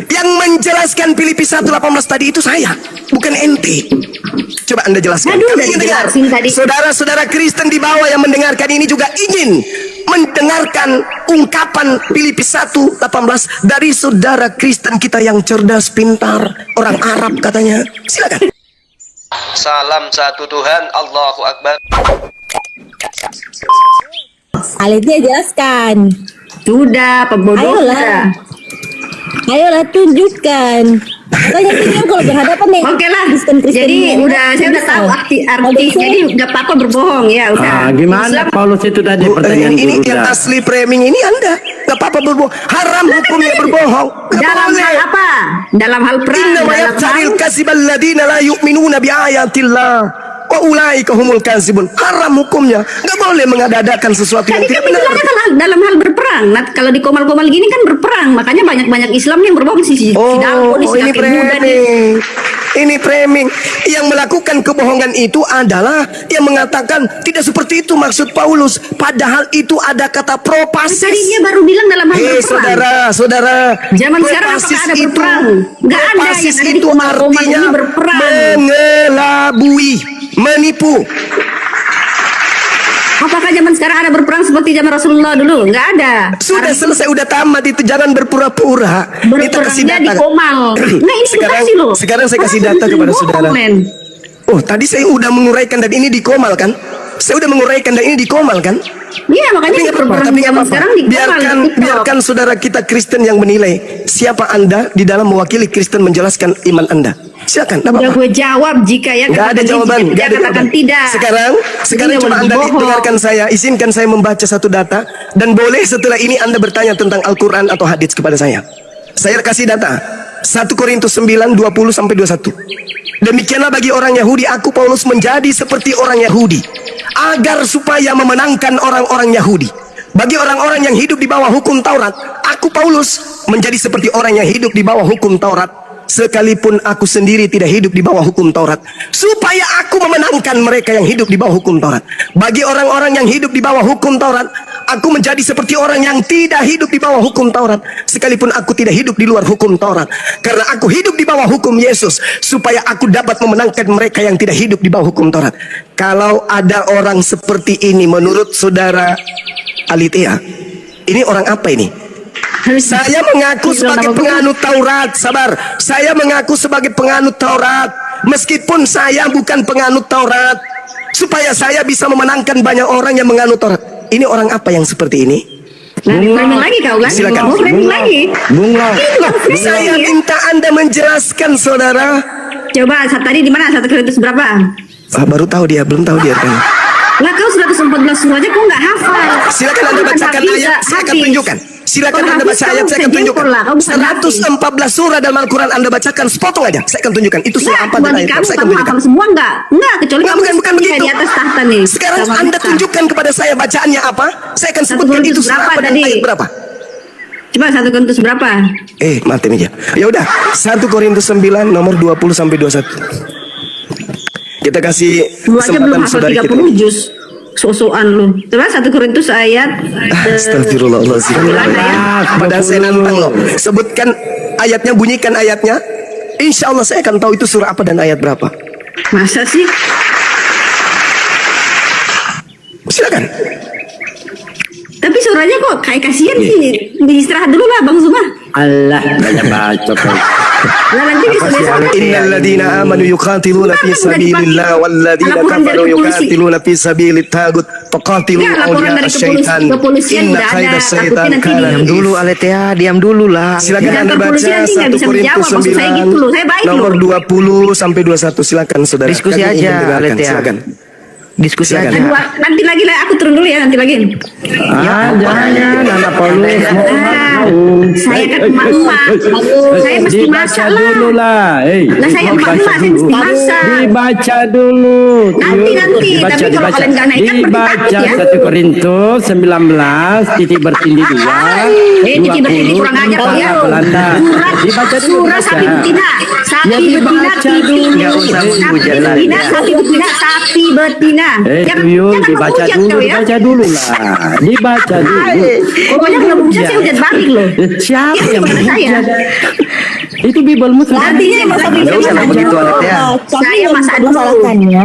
Yang menjelaskan Filipi 1:18 tadi itu saya, bukan ente. Coba Anda jelaskan. Aduh, Kami ingin dengar. tadi. Saudara-saudara Kristen di bawah yang mendengarkan ini juga ingin mendengarkan ungkapan Filipi 1:18 dari saudara Kristen kita yang cerdas, pintar, orang Arab katanya. Silakan. Salam satu Tuhan, Allahu Akbar. Aletnya jelaskan. Sudah, pembodoh. Ayolah tunjukkan. Tanya kita kalau berhadapan nih. Oke lah. Kristen-Kristen Jadi yang saya udah tahu arti. Jadi nggak apa-apa berbohong ya. Udah. Gimana Islam, Paulus itu tadi pertanyaan ini guru, yang dah. asli framing ini Anda nggak apa-apa berbohong. Haram hukumnya berbohong. Nggak dalam boleh. hal apa? Dalam hal perang. Inna ma Dalam yaftaril hal kazibal ladina la yu'minuna bi ayatillah wa ulaika humul kazibun. Haram hukumnya. Nggak boleh mengada-adakan sesuatu yang tadi tidak kan benar. bilangnya kan dalam hal berperang. Nah, kalau di komal-komal gini kan berperang. Makanya banyak Islam yang berbohong si Dalpo nih, si ini kakek muda nih. framing. Ini framing. Yang melakukan kebohongan itu adalah yang mengatakan tidak seperti itu maksud Paulus. Padahal itu ada kata propasis. Tadi dia baru bilang dalam hal berperang. Saudara. Zaman sekarang apakah ada berperang? Nggak ada, propasis yang ada di itu komal-komal artinya ini berperang. mengelabui, menipu. Apakah zaman sekarang ada berperang seperti zaman Rasulullah dulu? Nggak ada. Sudah selesai, udah tamat itu, jangan berpura-pura. Itu kasih Berperangnya di data. komal. Nah ini edukasi loh. Sekarang saya kasih data kepada saudara. Oh, tadi saya udah menguraikan dan ini di komal kan? Saya udah menguraikan dan ini di komal kan? Iya, makanya Tapi nggak apa-apa, berperang tapi nggak zaman apa-apa. sekarang di komal. Biarkan saudara kita Kristen yang menilai siapa Anda di dalam mewakili Kristen menjelaskan iman Anda. Silakan, nggak Udah apa-apa. gue jawab jika ya. Nggak ada katakan jawaban, jika nggak ada katakan jawaban. tidak. Sekarang Ini coba boleh Anda dibohong. dengarkan saya, izinkan saya membaca satu data dan boleh setelah ini Anda bertanya tentang Al-Quran atau hadits kepada saya. Saya kasih data 1 Korintus 9:20-21. Demikianlah bagi orang Yahudi, aku Paulus menjadi seperti orang Yahudi agar supaya memenangkan orang-orang Yahudi. Bagi orang-orang yang hidup di bawah hukum Taurat, aku Paulus menjadi seperti orang yang hidup di bawah hukum Taurat, sekalipun aku sendiri tidak hidup di bawah hukum Taurat, supaya aku memenangkan mereka yang hidup di bawah hukum Taurat. Bagi orang-orang yang hidup di bawah hukum Taurat, aku menjadi seperti orang yang tidak hidup di bawah hukum Taurat, sekalipun aku tidak hidup di luar hukum Taurat, karena aku hidup di bawah hukum Yesus, supaya aku dapat memenangkan mereka yang tidak hidup di bawah hukum Taurat. Kalau ada orang seperti ini menurut saudara Alitia, ini orang apa ini? Saya mengaku sebagai penganut Taurat. Sabar, saya mengaku sebagai penganut Taurat, meskipun saya bukan penganut Taurat, supaya saya bisa memenangkan banyak orang yang menganut Taurat. Ini orang apa yang seperti ini? Nah, framing lagi kau kan? Silakan. Mau framing lagi? Saya minta Anda menjelaskan, saudara. Coba tadi di mana 1 Korintus berapa? Baru tahu dia, belum tahu dia kan. Lah kau 114 surah aja kau nggak hafal. Silakan Anda bacakan ayat, saya akan tunjukkan. Silakan Anda baca ayat, saya akan tunjukkan. 114 surah dalam Al-Quran Anda bacakan, sepotong aja, saya akan tunjukkan. Itu surah apa dan Bagi ayat kamu, apa, saya akan kamu tunjukkan. hafal semua nggak? Nggak, kecuali Nggak, kamu bukan begitu. di atas tahta nih. Sekarang Sama Anda kita. tunjukkan kepada saya bacaannya apa. Saya akan sebutkan Korintus itu surah berapa apa dan tadi? ayat berapa. Coba 1 Korintus berapa? Mati meja. Ya udah, 1 Korintus 9 nomor 20 sampai 21. Kita kasih Lu aja belum kesempatan hafal saudari kita. 30 juz. So-soan lu. Coba 1 Korintus ayat Astagfirullahaladzim. Padahal saya nantang loh. Sebutkan ayatnya, bunyikan ayatnya. Insya Allah saya akan tahu itu surah apa dan ayat berapa. Masa sih? Silakan. Tapi surahnya kok kayak kasihan sih. Istirahat dulu lah Bang Zuma. Allah banyak bacot. Lah nanti besok-besok Innal ladina amanu yuqatiluna fi sabilillah wal ladina kafaru yuqatiluna fi sabilit tagut faqatilu Nggak, laporan awliya dari asyaitan kepolisian inna udah ada. kaida Takutnya syaitan nanti kana Diam dulu Aletea, diam dulu lah. Silakan Di Anda kantor baca polisi nanti nggak 1 bisa Korintus menjawab, maksud saya gitu loh, saya baik 9 nomor loh. 20 sampai 21. Silakan saudara. Diskusi Kami ingin aja, dengarkan. Aletea. Silakan. Diskusi Silakan. aja. Nanti lagi lah, aku turun dulu ya nanti lagi. Jangan anak Paulus mau Saya kan emak-emak. Saya mesti masak lah. dulu lah. Lah saya emak-emak, saya mesti masak. Dibaca dulu. Nanti. Tapi kalau kalian nggak naikkan berarti Dibaca takut ya. 1 Korintus 19 titik bertindih 2. Titik bertindih kurang ajar kau ya. Belanda. Dibaca dulu. Surah sapi betina. Sapi Ya, betina dibaca dulu. titik. Nggak usah Sapi hujan lah, betina, ya. sapi betina, sapi betina. Tuyul dibaca menghujat dulu, kau ya. dibaca dulu lah. Dibaca dulu. Pokoknya kalau menghujat saya hujan balik loh. Siapa Itu yang bukan saya. menghujat? Itu Bibelmu sudah. Artinya yang masa Nggak usah lah begitu, Alet ya. Saya masa dulu. masalahkannya.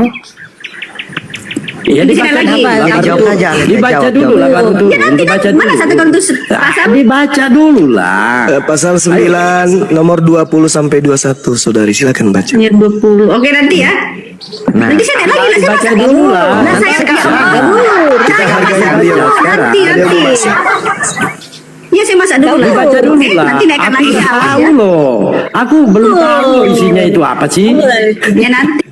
Iya Di dibaca sini lagi. dulu. Jawab jawab aja, Alet. Dibaca Jawab, dulu lah kan tuh. Ya nanti Dibaca kan dulu. mana satu kan tuh pasal. Dibaca dulu lah. Pasal 9 nomor 20 sampai 21, saudari silakan baca. Ya 20. Oke nanti ya. Nah, Nanti saya lagi lah saya dibaca masa dulu lah. Nah saya Kita hargai beliau sekarang. Nanti Ada yang nanti. masuk. Ya saya masak dulu lah. Dibaca dulu Oke, lah. nanti naikkan Aku lagi ya. tahu loh. Aku belum tahu isinya itu apa sih. Ya nanti.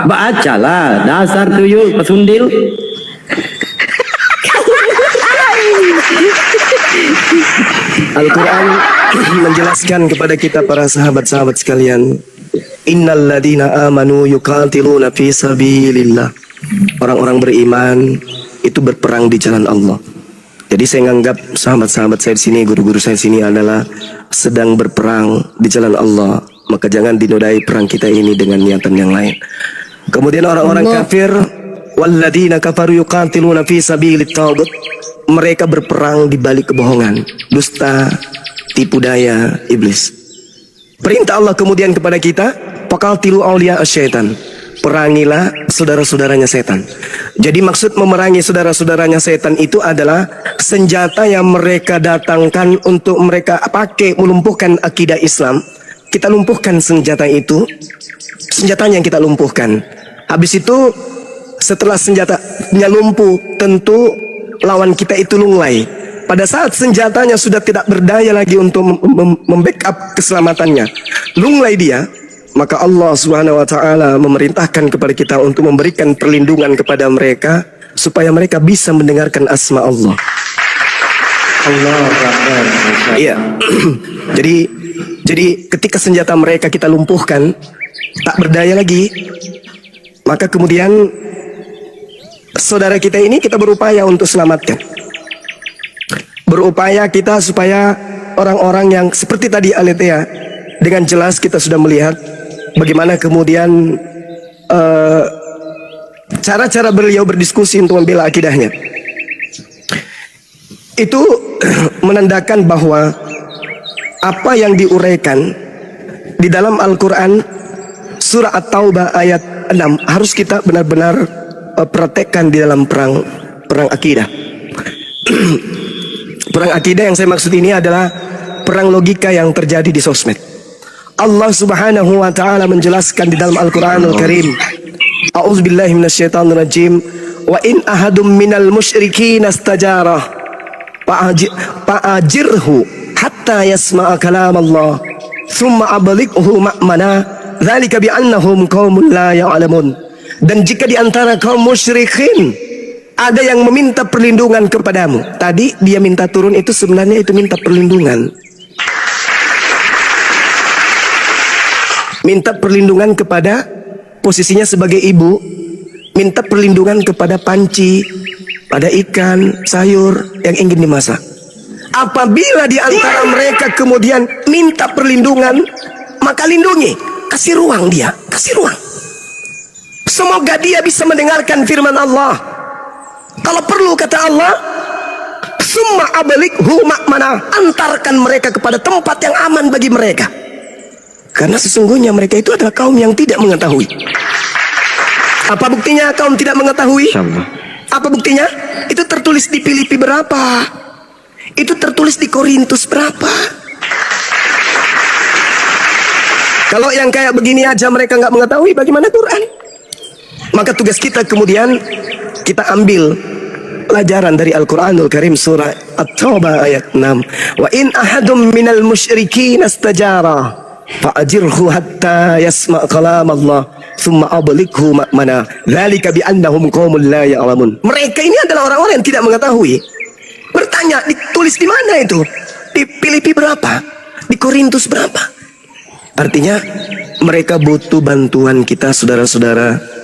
Baca lah. Dasar tuyul pesundil. Al-Quran menjelaskan kepada kita para sahabat-sahabat sekalian, Innal ladina amanu yuqatiluna fi sabilillah. Orang-orang beriman itu berperang di jalan Allah. Jadi saya menganggap sahabat-sahabat saya di sini, guru-guru saya di sini adalah sedang berperang di jalan Allah. Maka jangan dinodai perang kita ini dengan niatan yang lain. Kemudian orang-orang kafir, walladina kafaru yuqatiluna fi sabilit taghut. Mereka berperang di balik kebohongan, dusta, tipu daya iblis. Perintah Allah kemudian kepada kita, faqatilu awliya asyaitan. Perangilah saudara-saudaranya setan. Jadi maksud memerangi saudara-saudaranya setan itu adalah senjata yang mereka datangkan untuk mereka pakai melumpuhkan akidah Islam. Kita lumpuhkan senjata itu, senjatanya yang kita lumpuhkan. Habis itu setelah senjatanya lumpuh, tentu lawan kita itu lunglai. Pada saat senjatanya sudah tidak berdaya lagi untuk membackup keselamatannya, lunglai dia, maka Allah Subhanahu wa taala memerintahkan kepada kita untuk memberikan perlindungan kepada mereka supaya mereka bisa mendengarkan asma Allah. Iya. jadi ketika senjata mereka kita lumpuhkan, tak berdaya lagi, maka kemudian saudara kita ini kita berupaya untuk selamatkan. Berupaya kita supaya orang-orang yang seperti tadi Aletea, dengan jelas kita sudah melihat bagaimana kemudian cara-cara beliau berdiskusi untuk membela akidahnya. Itu menandakan bahwa apa yang diuraikan di dalam Al-Quran surah At-Taubah ayat 6 harus kita benar-benar praktekkan di dalam perang akidah. Perang akidah yang saya maksud ini adalah perang logika yang terjadi di sosmed. Allah Subhanahu wa taala menjelaskan di dalam Al-Qur'anul Karim, A'udzubillahi minasyaitonirrajim, wa in ahadum minal musyrikin istajara fa'ajirhu hatta yasma'a kalam Allah thumma ablighu ma'mana dzalika bi'annahum qaumun la ya'lamun. Dan jika di antara kaum musyrikin ada yang meminta perlindungan kepadamu, tadi dia minta turun itu sebenarnya itu minta perlindungan. Minta perlindungan kepada posisinya sebagai ibu, minta perlindungan kepada panci, pada ikan, sayur yang ingin dimasak. Apabila di antara mereka kemudian minta perlindungan, maka lindungi, kasih ruang dia, kasih ruang. Semoga dia bisa mendengarkan firman Allah. Kalau perlu kata Allah, summa ablighu ma'mana, antarkan mereka kepada tempat yang aman bagi mereka. Karena sesungguhnya mereka itu adalah kaum yang tidak mengetahui. Apa buktinya kaum tidak mengetahui? Apa buktinya? Itu tertulis di Filipi berapa? Itu tertulis di Korintus berapa? Kalau yang kayak begini aja mereka nggak mengetahui, bagaimana Quran? Maka tugas kita kemudian kita ambil pelajaran dari Al-Quranul Karim surah At-Taubah ayat 6. Wa in ahadum minal musyrikin istajara fa'ajirhu hatta yasma' kalam Allah thumma ablighu ma'mana dzalika bi'annahum qaumun la ya'lamun. Mereka ini adalah orang-orang yang tidak mengetahui. Bertanya, ditulis di mana itu? Di Filipi berapa? Di Korintus berapa? Artinya mereka butuh bantuan kita, saudara-saudara.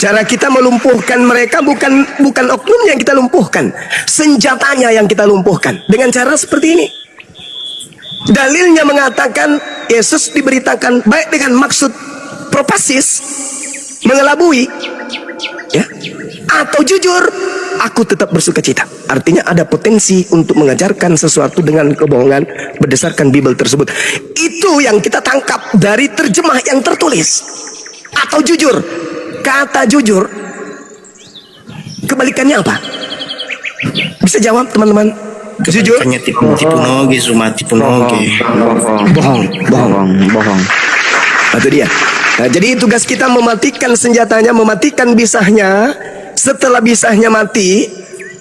Cara kita melumpuhkan mereka bukan oknumnya yang kita lumpuhkan, senjatanya yang kita lumpuhkan dengan cara seperti ini. Dalilnya mengatakan Yesus diberitakan baik dengan maksud propasis, mengelabui, ya, atau jujur, aku tetap bersuka cita. Artinya ada potensi untuk mengajarkan sesuatu dengan kebohongan berdasarkan Bible tersebut. Itu yang kita tangkap dari terjemah yang tertulis. Atau jujur. Kata jujur, kebalikannya apa? Bisa jawab teman-teman? Jujur? Kebalikannya tipu noge, Zuma tipu noge. Bohong. Itu dia. Nah, jadi tugas kita mematikan senjatanya, mematikan bisahnya. Setelah bisahnya mati,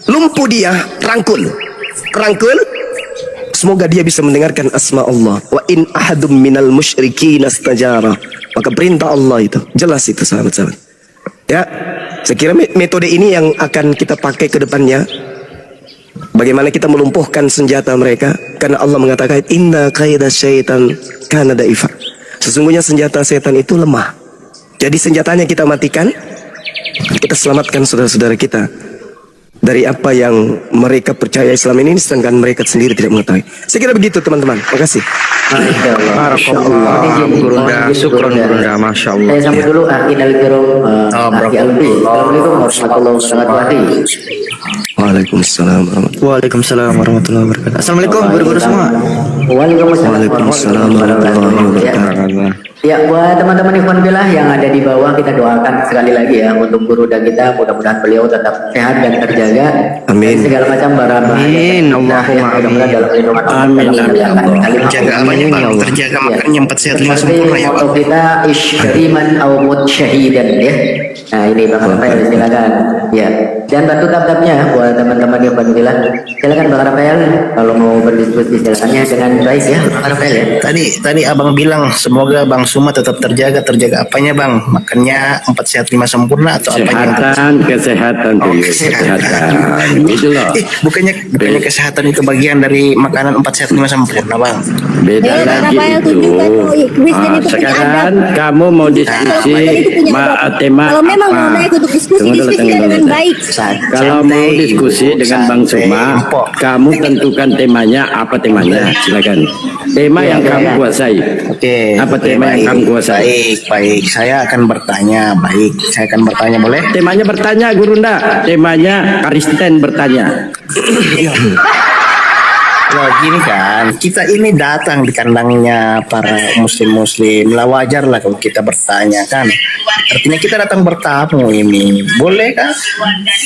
lumpuh dia, rangkul. Semoga dia bisa mendengarkan asma Allah. Wa in ahadum minal musyrikin astajara. Maka perintah Allah itu. Jelas itu sahabat-sahabat. Ya, saya kira metode ini yang akan kita pakai ke depannya. Bagaimana kita melumpuhkan senjata mereka. Karena Allah mengatakan, inna qaida syaitan kana da'ifa. Sesungguhnya senjata setan itu lemah. Jadi senjatanya kita matikan, kita selamatkan saudara-saudara kita dari apa yang mereka percaya Islam ini, sedangkan mereka sendiri tidak mengetahui. Saya kira begitu teman-teman. Terima kasih. Syukron Gurunda, Masya Allah. Saya sampai dulu Aki Nawikirum, Aki Albi. Assalamualaikum warahmatullahi wabarakatuh. Waalaikumsalam warahmatullahi wabarakatuh. Assalamualaikum guru-guru semua. Waalaikumsalam warahmatullahi wabarakatuh. Ya, buat teman-teman Ikhwan Billah yang ada di bawah, kita doakan sekali lagi ya untuk guru dan kita, mudah-mudahan beliau tetap sehat dan terjaga. Amin. Dari segala macam bara bahaya. Amin. Mudah-mudahan dalam lindungan Allah. Amin. Terjaga apanya Bang? Terjaga makannya 4 sehat 5 sempurna ya Bang. Moto kita isyriman au mut syahidan ya. Nah ini Bang Rafael silakan. Ya. Dan bantu tab-tabnya buat teman-teman yang Alhamdulillah. Silakan Bang Rafael kalau mau berdiskusi silakannya dengan baik ya Bang Rafael ya. Tadi Abang bilang semoga Bang Suma tetap terjaga apanya Bang? Makannya 4 sehat 5 sempurna atau apanya? Kesehatan. Kesehatan. Itu loh. Bukannya kesehatan itu bagian dari makanan 4 sehat 5 sempurna Bang? Beda Ya, lagi Rafael itu. tunjukkan kalau Kristen itu punya Sekarang adab. kamu mau diskusi tema Kalau memang apa? mau naik untuk diskusi, Tunggu dulu, diskusi tunggu dengan dulu. baik. Kalau mau diskusi dengan Bang Suma, Empok. kamu tentukan temanya apa temanya. Silakan. Tema yang kamu kuasai. Oke. Apa tema yang kamu kuasai? Baik. Saya akan bertanya. Boleh? Temanya bertanya, Gurunda. Temanya Kristen bertanya. Loh gini kan, kita ini datang di kandangnya para muslim-muslim. Lah wajar lah kalau kita bertanya kan. Artinya kita datang bertamu ini. Boleh kan?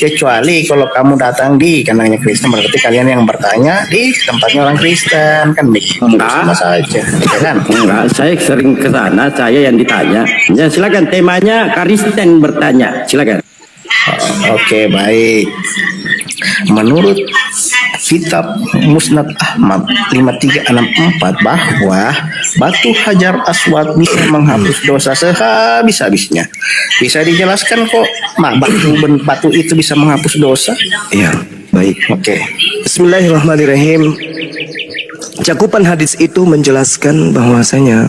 Kecuali kalau kamu datang di kandangnya Kristen, berarti kalian yang bertanya di tempatnya orang Kristen. Kan begitu. Enggak. Sama saja. Ya kan? Enggak, saya sering ke sana, saya yang ditanya. Ya, silakan temanya Kristen bertanya. Silakan. Oke, baik. Menurut kitab Musnad Ahmad 5364 bahwa batu Hajar Aswad bisa menghapus dosa sehabis-habisnya. Bisa dijelaskan kok batu itu bisa menghapus dosa? Iya, baik. Oke. Bismillahirrahmanirrahim. Cakupan hadis itu menjelaskan bahwasanya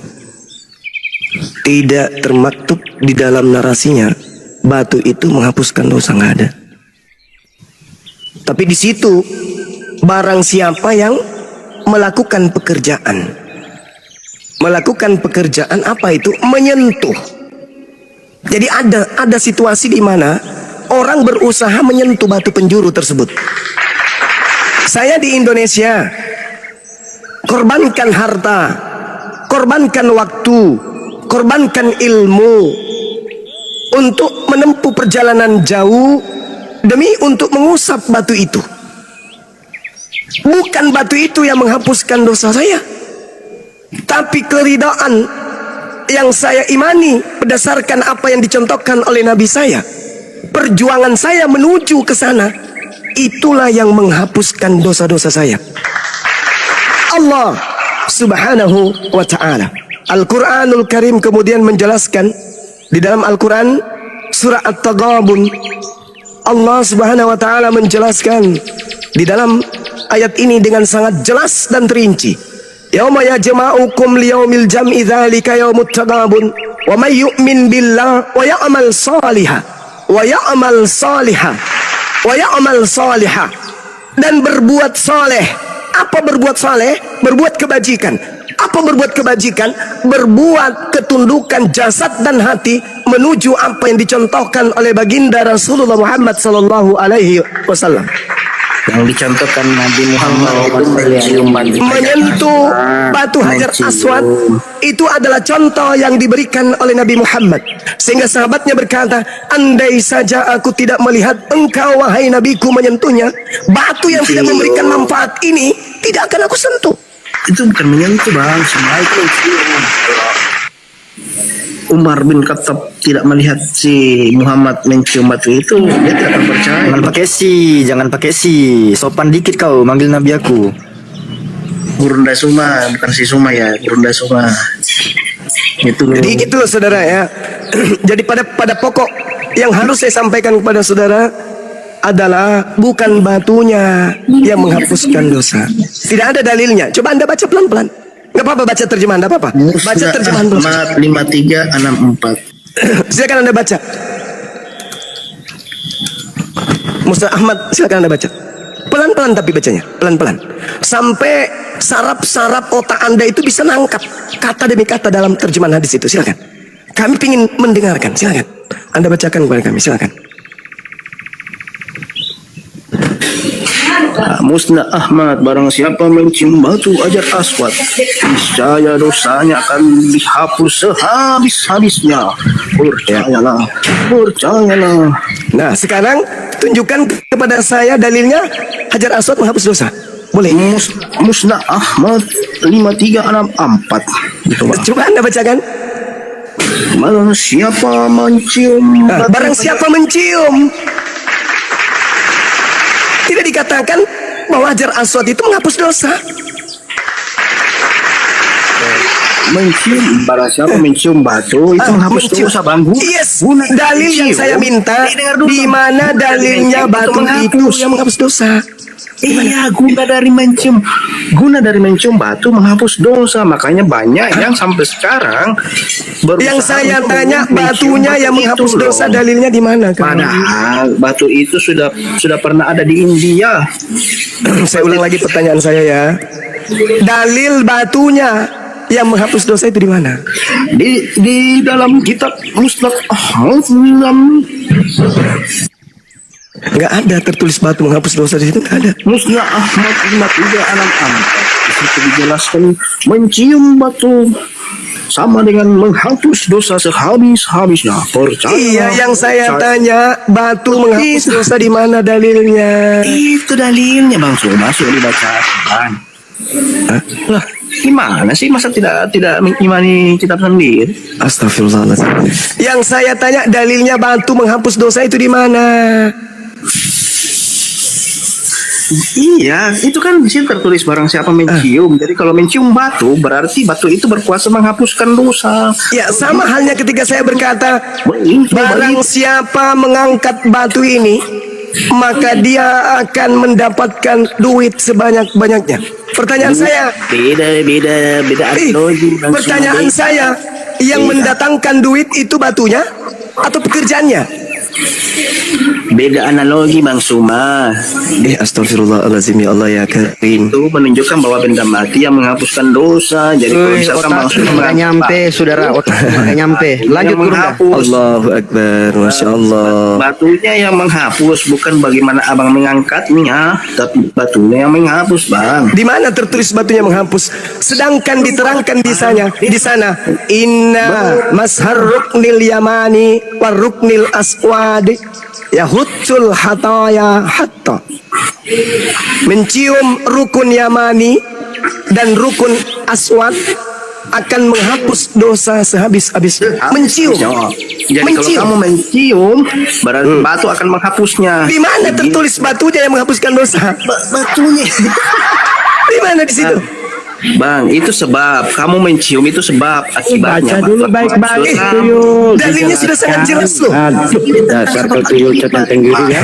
tidak termaktub di dalam narasinya batu itu menghapuskan dosa, nggak ada. Tapi di situ barang siapa yang melakukan pekerjaan apa itu? Menyentuh. Jadi ada situasi di mana orang berusaha menyentuh batu penjuru tersebut. Saya di Indonesia korbankan harta, korbankan waktu, korbankan ilmu untuk menempuh perjalanan jauh demi untuk mengusap batu itu. Bukan batu itu yang menghapuskan dosa saya, tapi keridaan yang saya imani berdasarkan apa yang dicontohkan oleh Nabi saya. Perjuangan saya menuju ke sana, itulah yang menghapuskan dosa-dosa saya. Allah Subhanahu wa ta'ala, Al-Quranul Karim kemudian menjelaskan di dalam Al-Quran surah At-Taghabun. Allah Subhanahu wa ta'ala menjelaskan di dalam ayat ini dengan sangat jelas dan terinci. Yauma yajma'ukum liyaumil jam'i dzalika yaumut taghabun wa may yu'min billah wa ya'mal salihah dan berbuat saleh. Apa berbuat saleh? Berbuat kebajikan. Apa berbuat kebajikan? Berbuat ketundukan jasad dan hati menuju apa yang dicontohkan oleh baginda Rasulullah Muhammad sallallahu alaihi wasallam. Yang dicontohkan Nabi Muhammad itu mencium Menyentuh batu Hajar Aswad itu adalah contoh yang diberikan oleh Nabi Muhammad, sehingga sahabatnya berkata, andai saja aku tidak melihat engkau wahai nabiku menyentuhnya, batu yang tidak memberikan manfaat ini tidak akan aku sentuh. Itu bukan menyentuh bang, semua itu mencium. Umar bin Khattab tidak melihat si Muhammad mencium batu itu, dia tidak akan percaya. Jangan pakai si, sopan dikit kau manggil nabi aku. Gurunda Suma, bukan si Suma ya, Gurunda Suma. Itu Jadi gitu loh saudara ya. Jadi pada pokok yang harus saya sampaikan kepada saudara adalah bukan batunya yang menghapuskan dosa. Tidak ada dalilnya. Coba Anda baca pelan-pelan. Gak apa-apa baca terjemahan, gak apa-apa. Baca terjemahan dulu. Ahmad 5364. Silakan Anda baca. Musnad Ahmad, silakan Anda baca. Pelan-pelan tapi bacanya, pelan-pelan. Sampai saraf-saraf otak Anda itu bisa nangkap kata demi kata dalam terjemahan hadis itu. Silakan. Kami ingin mendengarkan, silakan. Anda bacakan kepada kami, silakan. Musnad Ahmad, barang siapa mencium batu Hajar Aswad, niscaya dosanya akan dihapus sehabis-habisnya. Percayalah. Nah, sekarang tunjukkan kepada saya dalilnya Hajar Aswad menghapus dosa. Boleh? Musnad Ahmad 5364. Gitu, Bang. Coba Anda bacakan. Barang siapa mencium Nah, barang siapa mencium, tidak dikatakan bahwa Hajar Aswad itu menghapus dosa. Mencium, barang siapa mencium batu itu menghapus mencium. dosa bang. Yes, dalil yang saya minta, di mana dalilnya batu itu yang menghapus dosa? Iya, guna dari mencium batu menghapus dosa. Makanya banyak yang sampai sekarang Yang saya tanya, batunya yang menghapus dosa dalilnya di mana? Padahal batu itu sudah pernah ada di India. Saya ulang lagi pertanyaan saya ya. Dalil batunya yang menghapus dosa itu di mana? Di dalam kitab Musnad Ahmad. Nggak ada tertulis batu menghapus dosa di situ, nggak ada. Musnad Ahmad 5364. Di situ dijelaskan mencium batu sama dengan menghapus dosa sehabis-habisnya. Percaya. Iya, yang saya tanya, batu menghapus dosa di mana dalilnya? Itu dalilnya bang, sudah dibacakan. Lah, gimana sih masa tidak mengimani kitab sendiri? Astagfirullahaladzim. Yang saya tanya, dalilnya batu menghapus dosa itu di mana? Iya, itu kan di sini tertulis barang siapa mencium. Jadi kalau mencium batu berarti batu itu berkuasa menghapuskan dosa. Ya, sama halnya ketika saya berkata, barang siapa mengangkat batu ini, maka dia akan mendapatkan duit sebanyak-banyaknya. Pertanyaan saya, Beda analogi. pertanyaan saya, yang mendatangkan duit itu batunya atau pekerjaannya? Beda analogi Bang Suma. Astagfirullahaladzim, ya Allah ya Karim. Itu menunjukkan bahwa benda mati yang menghapuskan dosa. Jadi kalau misalkan Bang Suma Nggak nyampe, saudara. Otak nggak nyampe. Lanjut yang menghapus. Allahu Akbar, Masya Allah. Batunya yang menghapus, bukan bagaimana abang mengangkatnya, tapi batunya yang menghapus bang. Di mana tertulis batunya menghapus? Sedangkan diterangkan di sana, inna mashar ruknil yamani wa ruknil aswadi yahutul hataya hatta. Mencium rukun yamani dan rukun aswad akan menghapus dosa sehabis-habis. Mencium. Jadi kalau kamu mencium, berarti batu akan menghapusnya. Di mana tertulis batunya yang menghapuskan dosa? Batunya. Di mana di situ? Bang, itu sebab kamu mencium itu sebab akibatnya. Baca dulu baik-baik, tuyul. Dalilnya sudah sangat jelas loh. Dasar kau tuyul catatan tenggiri ya.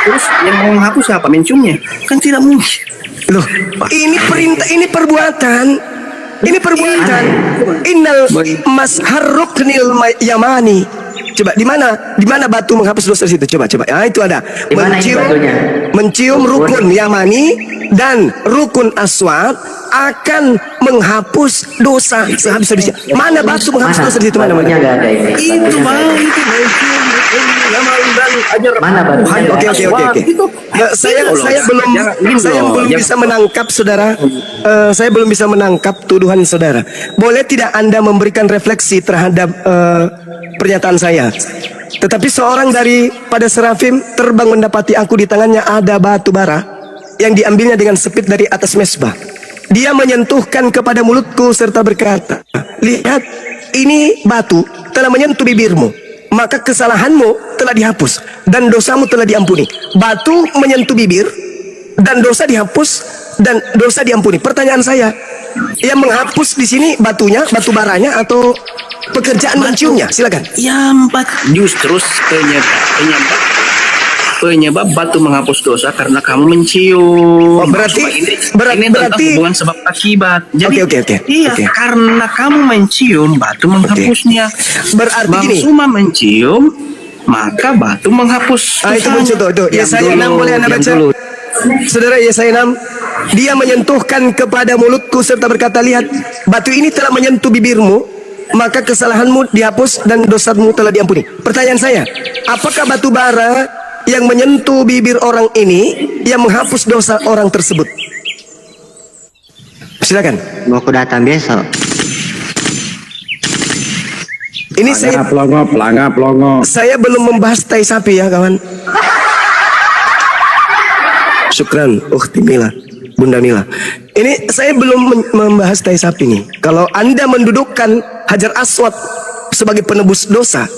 Terus yang mau menghapus siapa? Menciumnya? Kan tidak mungkin. Loh, ini perintah, ini perbuatan. Ini perbuatan. Innal masharruknil yamani. Coba di mana batu menghapus dosa situ? Coba. Ah, itu ada. Di mana ini batunya? Mencium rukun yamani dan rukun aswad akan menghapus dosa sehabis-habisnya. Mana batu menghapus dosa di situ? Mana? Batunya nggak ada ini. Itu Batunya bang, nggak itu Mana batunya? Oke. Nah, saya belum bisa menangkap saudara. Saya belum bisa menangkap tuduhan saudara. Boleh tidak Anda memberikan refleksi terhadap pernyataan saya? Tetapi seorang daripada serafim terbang mendapati aku, di tangannya ada batu bara yang diambilnya dengan sepit dari atas mesbah. Dia menyentuhkan kepada mulutku serta berkata, lihat, ini batu telah menyentuh bibirmu, maka kesalahanmu telah dihapus dan dosamu telah diampuni. Batu menyentuh bibir dan dosa dihapus dan dosa diampuni. Pertanyaan saya, yang menghapus di sini batunya, batu baranya, atau pekerjaan menciumnya? Silakan. yang justru penyebab batu menghapus dosa karena kamu mencium. Oh, berarti ini tentang berarti hubungan sebab akibat. Jadi Oke. iya, Oke. karena kamu mencium, batu menghapusnya. Berarti Bang gini. Suma mencium, maka batu menghapus. Itu muncul tuh. Yesaya 6 boleh Anda baca? Saudara, Yesaya 6, dia menyentuhkan kepada mulutku serta berkata, lihat, batu ini telah menyentuh bibirmu, maka kesalahanmu dihapus dan dosamu telah diampuni. Pertanyaan saya, apakah batu bara yang menyentuh bibir orang ini yang menghapus dosa orang tersebut? Silakan. Mau aku datang besok. Ini saya Pelangga. Saya belum membahas tai sapi ya kawan. Syukran, Ukhti Mila, Bunda Mila. Ini saya belum membahas tai sapi nih. Kalau Anda mendudukkan Hajar Aswad sebagai penebus dosa,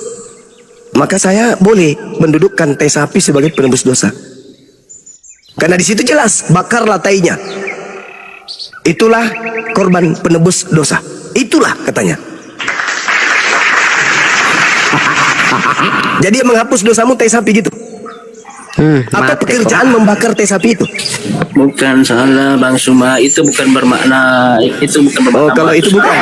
maka saya boleh mendudukkan tai sapi sebagai penebus dosa. Karena di situ jelas, bakarlah tainya. Itulah korban penebus dosa. Itulah katanya. Jadi yang menghapus dosamu tai sapi gitu. Atau pekerjaan membakar tai sapi itu? Bukan salah Bang Suma, itu bukan bermakna Oh, kalau itu bukan.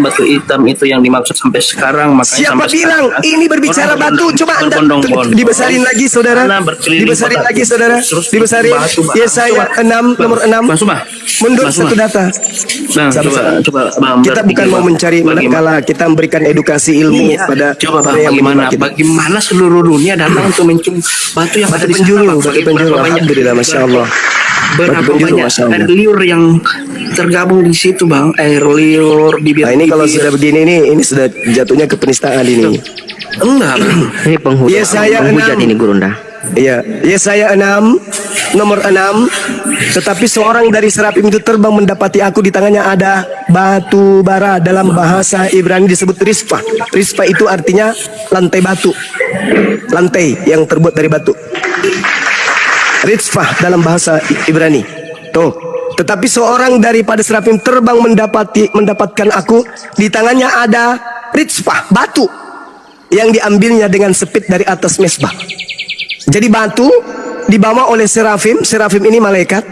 batu hitam itu yang dimaksud sampai sekarang. Makanya Siapa sampai bilang sekarang, ini berbicara orang batu? Coba Anda berbondong-bondong. dibesarin lagi saudara. Karena berkeliling Dibesarin kota. lagi saudara. Terus Dibesarin. batu, Bang. Yesaya 6 nomor 6. Bang Suma. Mundur Bang Suma. satu data. Bang, coba Bang, Kita bukan mau mencari manakala, kita memberikan edukasi ilmu pada coba Bang, yang bagaimana menimpa kita. bagaimana seluruh dunia datang untuk mencium batu yang ada di sana, Bang? Batu penjuru, alhamdulillah, masya Allah. Berapa Batu penjuru, banyak masya Allah. air liur yang tergabung di situ, Bang? Air liur, bibir. Nah ini kalau sudah begini ini sudah jatuhnya ke penistaan ini. enggak, Bang. Ini Yesaya penghujat 6. ini Gurunda. Iya, Yesaya 6 nomor 6. Tetapi seorang dari serafim itu terbang mendapati aku, di tangannya ada batu bara. Dalam bahasa Ibrani disebut rispa. Rispa itu artinya lantai batu. Lantai yang terbuat dari batu. Rispa dalam bahasa Ibrani. Tuh. Tetapi seorang daripada serafim terbang mendapatkan aku, di tangannya ada rispa, batu yang diambilnya dengan sepit dari atas mesbah. Jadi batu dibawa oleh serafim ini malaikat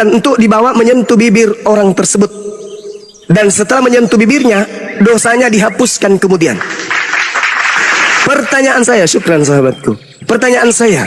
untuk dibawa menyentuh bibir orang tersebut. Dan setelah menyentuh bibirnya, dosanya dihapuskan kemudian. Pertanyaan saya, syukran sahabatku. Pertanyaan saya,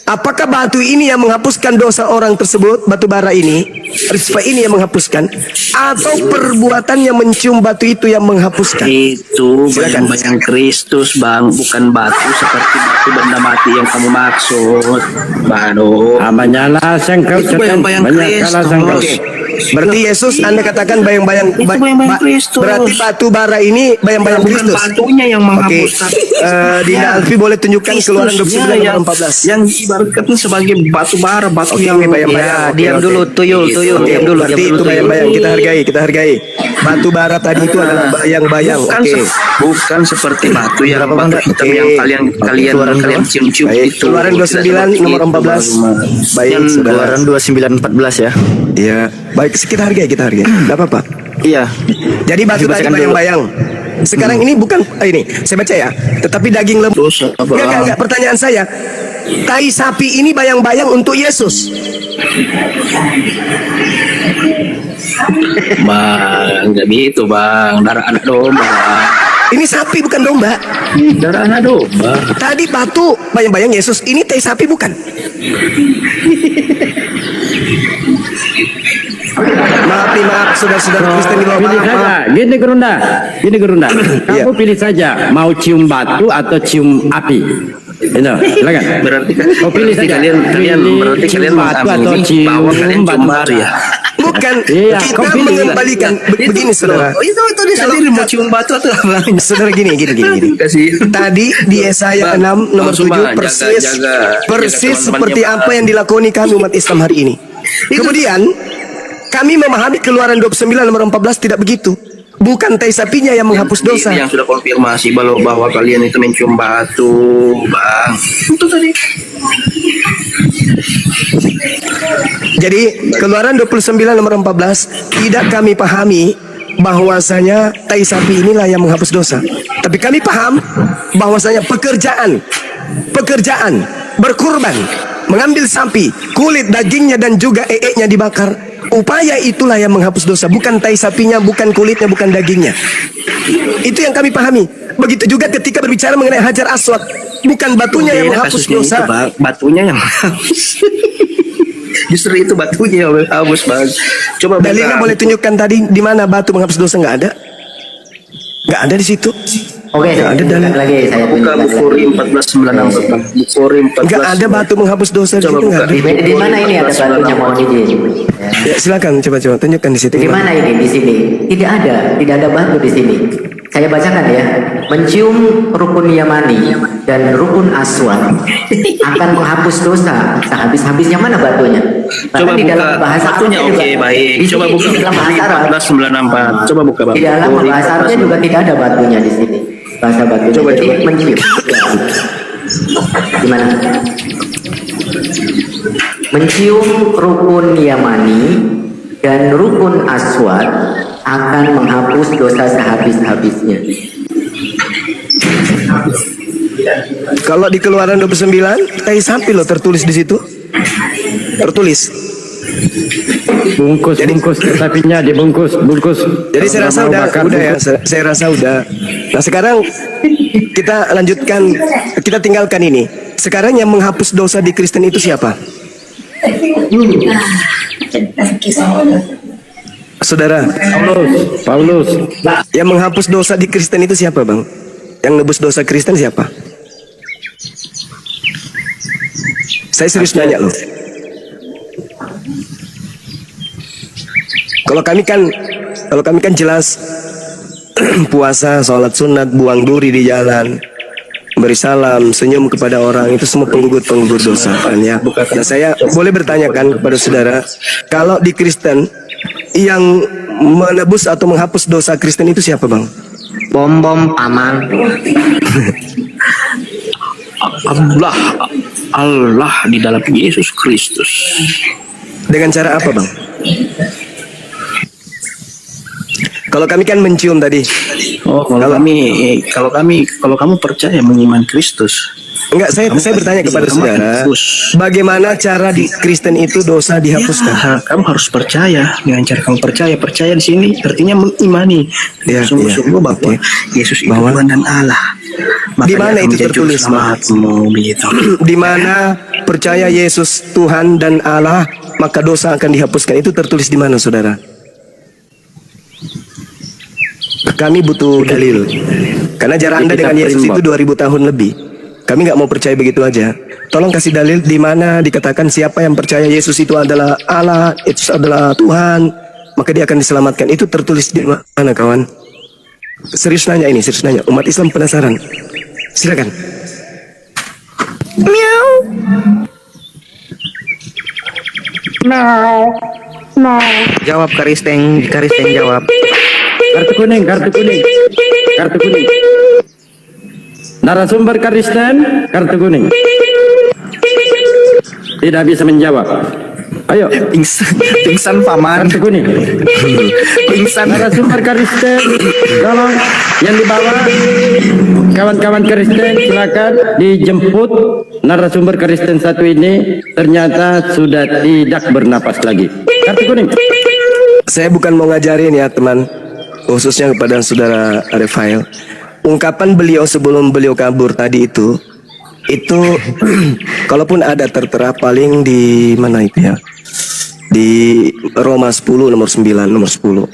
apakah batu ini yang menghapuskan dosa orang tersebut, batu bara ini, rispa ini yang menghapuskan, atau perbuatan yang mencium batu itu yang menghapuskan? Itu Silakan. bayang-bayang Kristus, Bang, bukan batu seperti batu benda mati yang kamu maksud. Baru. Banyak Itu bayang-bayang Kristus. Berarti Yesus Anda katakan bayang-bayang Itu bayang-bayang Kristus. berarti batu bara ini bayang-bayang Bukan Kristus. batunya yang Oke. menghapus. Dina Alfi boleh tunjukkan Keluaran 29 yang, nomor 14. yang diibaratkan sebagai batu bara, batu Oke, yang bayang-bayang. Ya, diam dulu, tuyul, diam dulu, Berarti itu bayang-bayang, kita hargai. Batu bara tadi itu adalah bayang-bayang. bukan, Oke. bukan seperti batu yang Berapa, batu Bang? hitam Oke. yang kalian cium-cium Baik, itu. Keluaran 29 nomor 14. Baik, Yang saudara. Keluaran 29:14 ya. Iya. Baik, kita hargai. Enggak apa-apa. Iya. Jadi batu tadi Dibacakan dulu. bayang-bayang. Sekarang ini bukan ini, saya baca ya. Tetapi daging lembu. Dosa, Bang. Enggak. Pertanyaan saya, tai sapi ini bayang-bayang untuk Yesus. Bang, nggak gitu, Bang. Darah anak domba, Bang. Ini sapi bukan domba. Darah anak domba. Tadi batu, bayang-bayang Yesus. Ini tai sapi bukan? Maaf, saudara-saudara Kristen di bawah. Pilih Maaf. saja. Gini Gerunda. Iya. Kamu pilih saja mau cium batu atau cium api. Itu, silakan. Berarti kan Kau pilih saja. kalian berarti Cium kalian batu atau mengamini bahwa kalian cium cium batu batu ya. Bukan, Iya, kita kau pilih. mengembalikan begini saudara. Itu dia sendiri mau cium batu atau apa? Saudara gini. Kasih. Tadi di Yesaya 6 nomor 7 persis seperti apa yang dilakoni kami umat Islam hari ini. Kemudian kami memahami Keluaran 29 nomor 14 tidak begitu. Bukan tai sapinya yang menghapus dosa. Yang sudah konfirmasi bahwa kalian itu mencium batu, Bang. Itu tadi. Jadi Keluaran 29 nomor 14 tidak kami pahami bahwasanya tai sapi inilah yang menghapus dosa. Tapi kami paham bahwasanya pekerjaan berkurban, mengambil sapi, kulit dagingnya dan juga eeknya dibakar. Upaya itulah yang menghapus dosa, bukan tai sapinya, bukan kulitnya, bukan dagingnya. Itu yang kami pahami. Begitu juga ketika berbicara mengenai Hajar Aswad, bukan batunya yang menghapus dosa. Batunya yang menghapus. Justru itu batunya yang menghapus, Bang. Coba Dalilnya boleh tunjukkan tadi di mana batu menghapus dosa? Nggak ada. Nggak ada di situ. Oke, saya tunjukkan lagi. Saya buka tunjukkan Bukhari lagi. 1496, Bang. Bukhari 14. Nggak ada batu menghapus dosa di Coba situ. Nggak buka. ada. Di mana ini ada batunya, mohon izin. Ya. Ya, silakan coba tunjukkan di situ. Di mana ini di sini? Tidak ada batu di sini. Saya bacakan ya. Mencium rukun Yamani dan rukun Aswad akan menghapus dosa. Sehabis-habisnya mana batunya? Coba Bahkan di dalam buka bahasa batunya. Arabnya Oke, juga- baik. di Coba sini, buka di dalam Bukhari bahasa Arab. 1494. Coba buka, Bang. Di dalam Bukhari bahasa Arabnya juga tidak ada batunya di sini. Bahasa batunya. Coba, Jadi coba. mencium. Gimana? Mencium rukun Yamani dan rukun Aswad akan menghapus dosa sehabis-habisnya. Kalau di Keluaran 29, tai sapi loh tertulis di situ. Tertulis. Bungkus sapinya dibungkus. Jadi saya rasa Kalau udah bakar, ya. bungkus. Saya rasa udah. Nah sekarang kita lanjutkan, kita tinggalkan ini. Sekarang yang menghapus dosa di Kristen itu siapa? Saudara, Paulus. yang menghapus dosa di Kristen itu siapa, Bang? Yang nebus dosa Kristen siapa? Saya serius nanya loh. Kalau kami kan jelas puasa, sholat sunat, buang duri di jalan, beri salam, senyum kepada orang, itu semua penggugur dosa kan ya. Nah, saya boleh bertanyakan kepada saudara, kalau di Kristen yang menebus atau menghapus dosa Kristen itu siapa, Bang? Bom paman. Allah di dalam Yesus Kristus. Dengan cara apa, Bang? Kalau kami kan mencium tadi. Oh, kalau kamu percaya mengiman Kristus. Enggak, saya bertanya kepada saudara, bagaimana cara di Kristen itu dosa dihapuskan? Ya, kamu harus percaya. Dengan cara kamu percaya di sini artinya mengimani. Ya, Sungguh-sungguh ya. bahwa Oke. Yesus itu Bahwa- Tuhan dan Allah. Di mana Makanya itu menjadi juru tertulis, Bang? selamatmu, begitu. Di mana percaya Yesus Tuhan dan Allah, maka dosa akan dihapuskan. Itu tertulis di mana, saudara? Kami butuh dalil. Karena jarak Anda dengan Yesus itu 2000 tahun lebih. Kami nggak mau percaya begitu aja. Tolong kasih dalil di mana dikatakan siapa yang percaya Yesus itu adalah Allah, Yesus adalah Tuhan, maka dia akan diselamatkan. Itu tertulis di mana, kawan? Serius nanya ini, serius nanya. Umat Islam penasaran. Silakan. Jawab Karisteng jawab. Kartu kuning. Narasumber Kristen, kartu kuning. Tidak bisa menjawab. Ayo, Pingsan paman. kartu kuning. Pingsan. Narasumber Kristen, tolong yang di bawah, kawan-kawan Kristen silakan dijemput. Narasumber Kristen satu ini ternyata sudah tidak bernapas lagi. Kartu kuning. Saya bukan mau ngajarin ya teman, khususnya kepada saudara Rafael. ungkapan beliau sebelum beliau kabur tadi itu kalaupun ada tertera paling di mana itu ya, di Roma 10 nomor 9 nomor 10.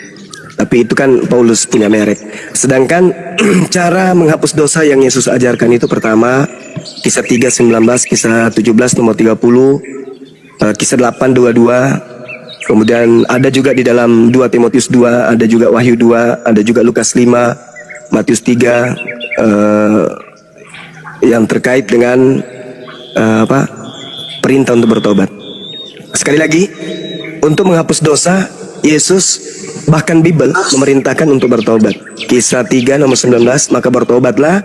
Tapi itu kan Paulus punya merek. Sedangkan cara menghapus dosa yang Yesus ajarkan itu pertama Kisah 3:19, Kisah 17 nomor 30, Kisah 8:22. Kemudian ada juga di dalam 2 Timotius 2, ada juga Wahyu 2, ada juga Lukas 5, Matius 3, yang terkait dengan perintah untuk bertobat. Sekali lagi, untuk menghapus dosa, Yesus bahkan Bible memerintahkan untuk bertobat. Kisah 3 nomor 19, maka bertobatlah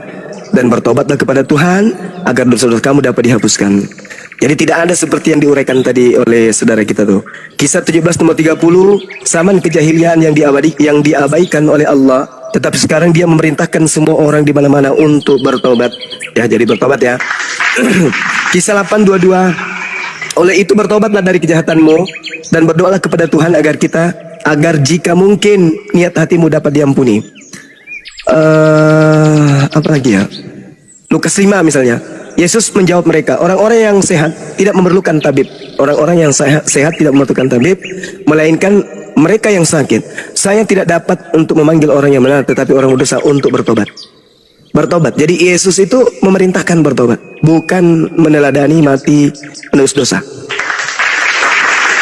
dan bertobatlah kepada Tuhan agar dosa-dosa kamu dapat dihapuskan. Jadi tidak ada seperti yang diuraikan tadi oleh saudara kita tuh. Kisah 17 nomor 30, zaman kejahilian yang diabaikan oleh Allah, tetapi sekarang dia memerintahkan semua orang di mana-mana untuk bertobat. Ya, jadi bertobat ya. Kisah 8:22, oleh itu bertobatlah dari kejahatanmu dan berdoalah kepada Tuhan agar jika mungkin niat hatimu dapat diampuni. Apa lagi ya? Lukas 5 misalnya. Yesus menjawab mereka, orang-orang yang sehat tidak memerlukan tabib. Orang-orang yang sehat tidak memerlukan tabib, melainkan mereka yang sakit. Saya tidak dapat untuk memanggil orang yang benar, tetapi orang berdosa untuk bertobat. Bertobat. Jadi Yesus itu memerintahkan bertobat, bukan meneladani mati menebus dosa.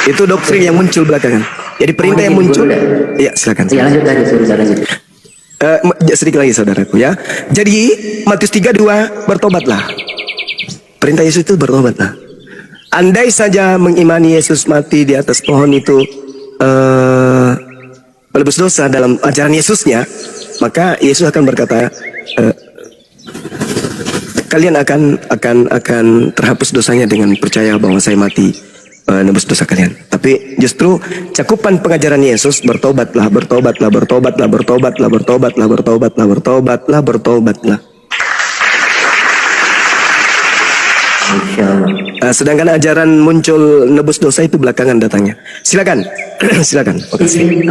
Itu doktrin yang muncul belakangan. Jadi perintah yang muncul. Ya, silakan. Ya, lanjut. Sedikit lagi saudaraku ya. Jadi Matius 3:2, bertobatlah. Perintah Yesus itu bertobatlah. Andai saja mengimani Yesus mati di atas pohon itu menebus dosa dalam ajaran Yesusnya, maka Yesus akan berkata, kalian akan terhapus dosanya dengan percaya bahwa saya mati menebus dosa kalian. Tapi justru cakupan pengajaran Yesus, bertobatlah. Sedangkan ajaran muncul nebus dosa itu belakangan datangnya. Silakan. Silakan.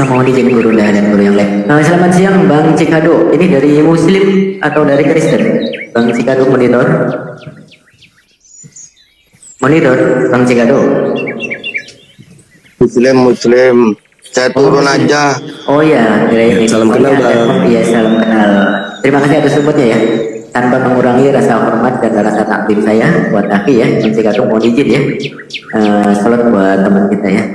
Mau dijadi guru dan guru yang lain. Selamat siang Bang Cikado. Ini dari Muslim atau dari Kristen? Bang Cikado monitor. Bang Cikado. Muslim. Saya turun aja. Oh ya, Salam kenal Bang. Iya, salam kenal. Terima kasih atas supportnya ya. Tanpa mengurangi rasa hormat dan rasa takdim saya buat Aki ya, Bang Cikado mau izin ya. Salat buat teman kita ya.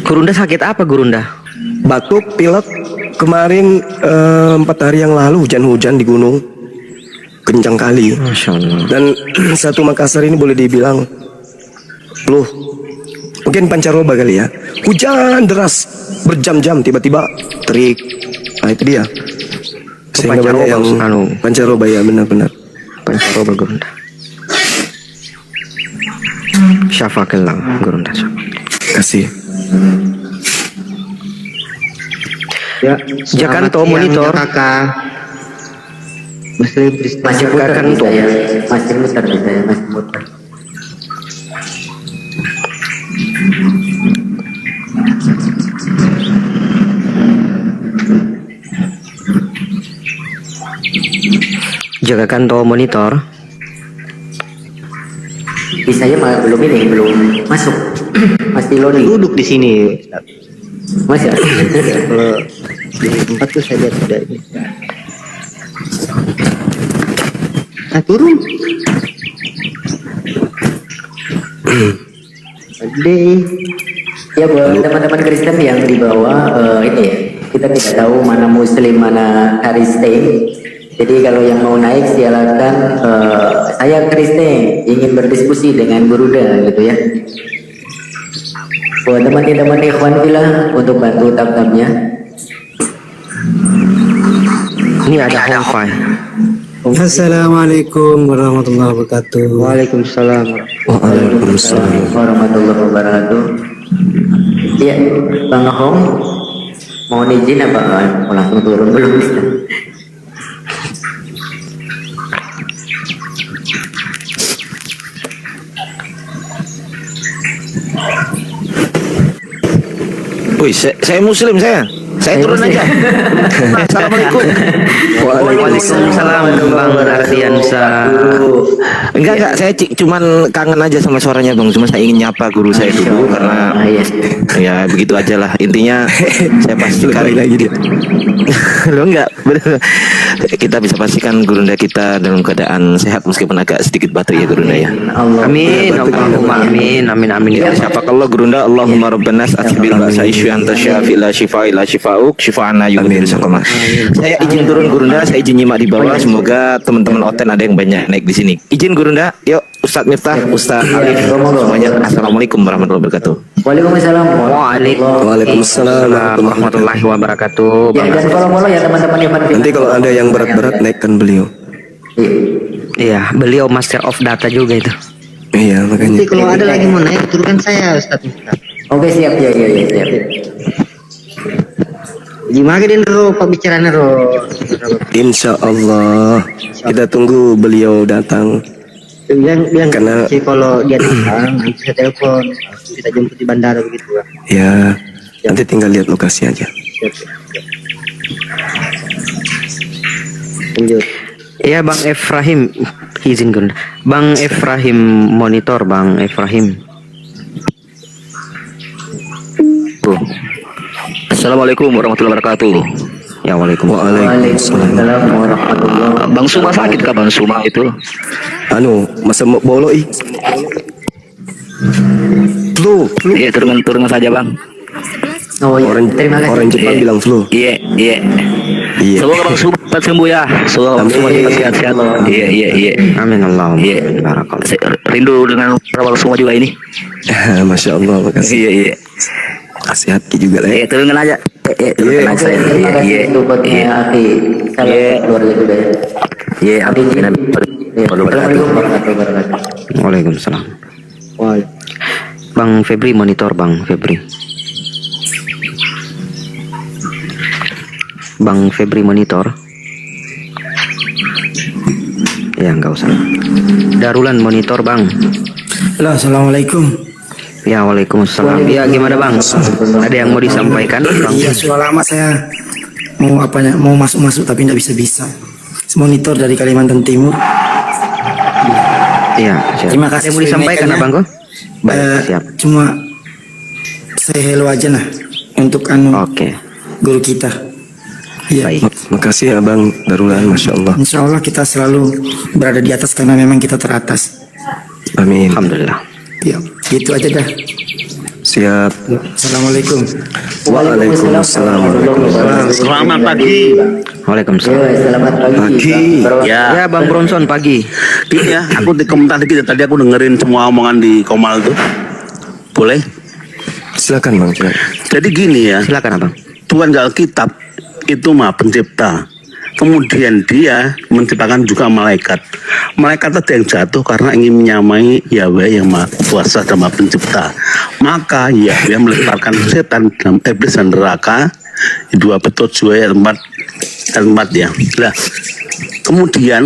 Gurunda sakit apa Gurunda? Batuk, pilek. Kemarin 4 hari yang lalu hujan-hujan di gunung, kencang kali. Masya Allah. Dan satu Makassar ini boleh dibilang loh, mungkin pancaroba kali ya. Hujan deras berjam-jam, tiba-tiba terik. Nah itu dia. Sehingga banyak yang pancaroba ya, benar-benar Pancaroba Gurunda. Syafakallah Gurunda. kasih. Ya, Jakarta monitor. Muslim masih putar bisa ya, masih muter bisa ya, masih muter. Jaga kantor monitor. Bisa ya, belum masuk. Masih loading. Duduk di sini. Masih ada. Kalau di tempat tuh saya lihat ada ini. Turun. Ya buat teman-teman Kristen yang di bawah ini ya, kita tidak tahu mana Muslim mana Kristen. Jadi kalau yang mau naik silakan. Saya Kristen ingin berdiskusi dengan Guruda gitu ya. Buat teman-teman ikhwan fillah untuk bantu tab-tabnya. Ini ada wifi. Assalamualaikum warahmatullahi wabarakatuh. Waalaikumsalam. Waalaikumsalam warahmatullahi wabarakatuh. Iya, Bang Hong mau izin apa? Mau langsung turun belum bisa? Wih, saya muslim saya turun aja. Assalamualaikum. Waalaikumsalam Bang Ardiansa. Enggak, saya cuman kangen aja sama suaranya Bang. Cuma saya ingin nyapa guru saya dulu karena ya begitu aja lah. Intinya saya pastikan lagi dia. Lo enggak, bener. Kita bisa pastikan gurunda kita dalam keadaan sehat meskipun agak sedikit baterai ya gurunda ya. Amin. Allahumma amin. Amin. Siapa kalau gurunda Allahumma rabbanas atbil ba'sa isyu anta syafi la shifa ila shifauk shifa'ana yughniru sakoma. Saya izin turun gurunda, saya izin nyimak di bawah. Semoga teman-teman Oten ada yang banyak naik di sini. Izin gurunda, yuk Ustadz Miftah, Ustadz Alif, semuanya. Assalamualaikum warahmatullahi wabarakatuh. Waalaikumsalam. Waalaikumsalam warahmatullahi wabarakatuh. Ya, dan follow ya teman-teman yang Nanti kalau ada yang berat-berat naikkan beliau. Iya, beliau master of data juga itu. Iya makanya. Nanti kalau ada lagi mau naik turunkan saya Ustaz. Oke, siap. Siap. Gimana din ro pembicaraan ro? Insya Allah kita tunggu beliau datang. Bilang Karena- sih kalau dia datang nanti saya telepon, kita jemput di bandara begitu Bang. Ya nanti tinggal lihat lokasi aja. Siap. Lanjut. Ya Bang Efrahim, izin Gun. Bang Efrahim monitor Bang Efrahim. Assalamualaikum warahmatullahi wabarakatuh. Ya Waalaikumsalam. Waalaikumsalam warahmatullahi. Bang Suma sakit kah Bang Suma itu? Masa mau bolo flu. Iya turun saja Bang. Oh iya, Orang terima kasih. orang Jepang bilang flu. Iya. Iya. Semoga Bang Suma cepat sembuh ya. Semoga Bang Suma cepat sehat-sehat. Iya. Amin Allahumma. Iya. Barakallah. Saya rindu dengan Bang Suma juga ini. Masya Allah makasih. Iya. Kasih hati juga lah. Iya turunkan aja. Turunkan aja. Terima kasih supportnya Aki. Salam keluarga juga ya. Iya. Amin. Assalamualaikum warahmatullahi wabarakatuh. Waalaikumsalam. Wah, Bang Febri monitor Bang Febri. Bang Febri monitor. Ya nggak usah. Darulan monitor Bang. Halo, assalamualaikum. Ya Waalaikumsalam. Ya gimana Bang? Ada yang mau disampaikan Bang? Iya, sudah lama saya mau masuk tapi tidak bisa. Monitor dari Kalimantan Timur. Iya. Siap. Terima kasih Ada yang mau disampaikan sudah Abang kok? Baik, siap. Cuma saya hello aja nah untuk Oke. guru kita. Iya. Baik. Makasih Abang Darulan, Masya Allah. Insya Allah kita selalu berada di atas karena memang kita teratas. Amin. Alhamdulillah. Ya, gitu aja dah. Siap. Assalamualaikum. Waalaikumsalam. Selamat pagi. Waalaikumsalam. Selamat pagi. Ya Bang Bronson pagi. Gini ya, aku di komentar dikit. Tadi aku dengerin semua omongan di Komal tuh. Boleh? Silakan Bang. Jadi gini ya, Silakan Abang. Tuhan di Alkitab itu Maha Pencipta. Kemudian dia menciptakan juga malaikat. Malaikat ada yang jatuh karena ingin menyamai Yahweh yang Maha Kuasa dan Maha Pencipta. Maka Yahweh meletakkan setan dalam iblis dan neraka. 2 Petrus 2 ayat 4 ya. Nah, kemudian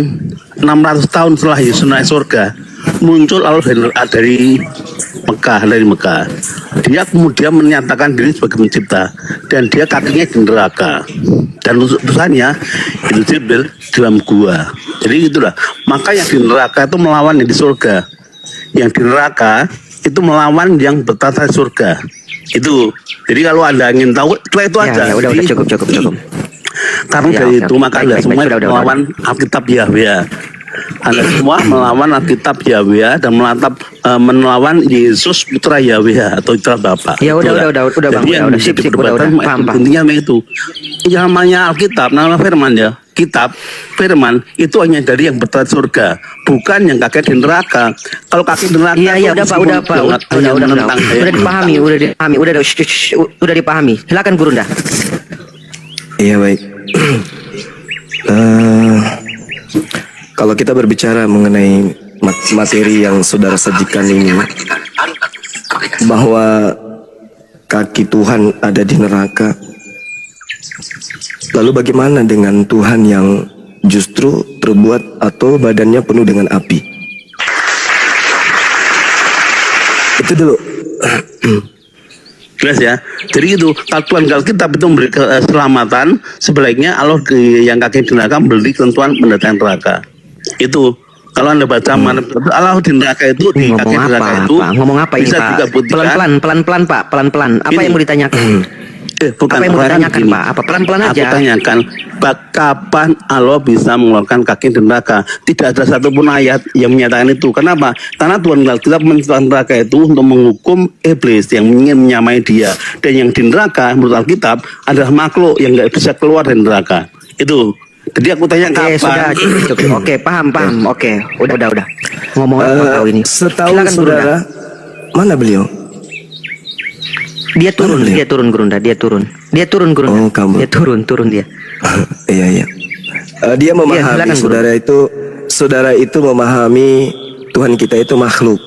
600 tahun setelah Yesus naik surga, muncul Allah dari Mekah. Dia kemudian menyatakan diri sebagai pencipta dan dia kakinya di neraka dan utusannya itu Jibril dalam gua. Jadi itulah, maka yang di neraka itu melawan yang di surga, yang di neraka itu melawan yang bertata di surga. Itu jadi kalau Anda ingin tahu itu aja. Ya, udah cukup. Karena Ya, dari oke, itu oke. maka Baik, Anda baik, semua baik, sudah. melawan Alkitab Yahweh. Anda semua melawan Alkitab Yahweh dan melawan Yesus Putra Yahweh atau Putra Bapa. Ya udah Bang. Jadi yang Udah bisa sip, udah. diperdebatkan Paham. intinya itu. Yang namanya Alkitab, nama firman ya. Kitab firman itu hanya dari yang berada di surga, bukan yang kakek di neraka. Kalau kakek di neraka Iya, itu udah Pak. hanya Udah. menentang saya. Udah dipahami. Silakan Gurunda. Iya baik. Kalau kita berbicara mengenai materi yang saudara sajikan ini, bahwa kaki Tuhan ada di neraka, lalu bagaimana dengan Tuhan yang justru terbuat atau badannya penuh dengan api? Itu dulu. Jelas ya. Jadi itu kalau Tuhan Alkitab itu memberi keselamatan, sebaliknya Allah yang kaki di neraka memberi ketentuan mendatangkan neraka. Itu kalau Anda baca Allah di neraka itu di kaki Ngomong neraka apa, itu Pak? Ngomong apa ini, bisa Pak? juga buktikan. Pelan-pelan, Pak. Pelan-pelan. Apa Ini. yang mau ditanyakan? Bukan, Apa yang mau bukan ditanyakan, gini. Pak? Apa pelan-pelan aja? Aku tanyakan, kapan Allah bisa mengeluarkan kaki di neraka? Tidak ada satupun ayat yang menyatakan itu. Kenapa? Karena Tuhan Alkitab menciptakan neraka itu untuk menghukum iblis yang ingin menyamai dia. Dan yang di neraka menurut Alkitab adalah makhluk yang nggak bisa keluar dari neraka. Itu. Jadi aku tanya Oke, kapan? sudah cukup. Oke, paham. Oke, udah. Ngomong apa tahu ini? Setahu Silakan, saudara, mana beliau? Dia turun, Gurunda. Oh, kamu. Dia turun dia. Iya. Dia memahami silakan, Guru. saudara itu memahami Tuhan kita itu makhluk.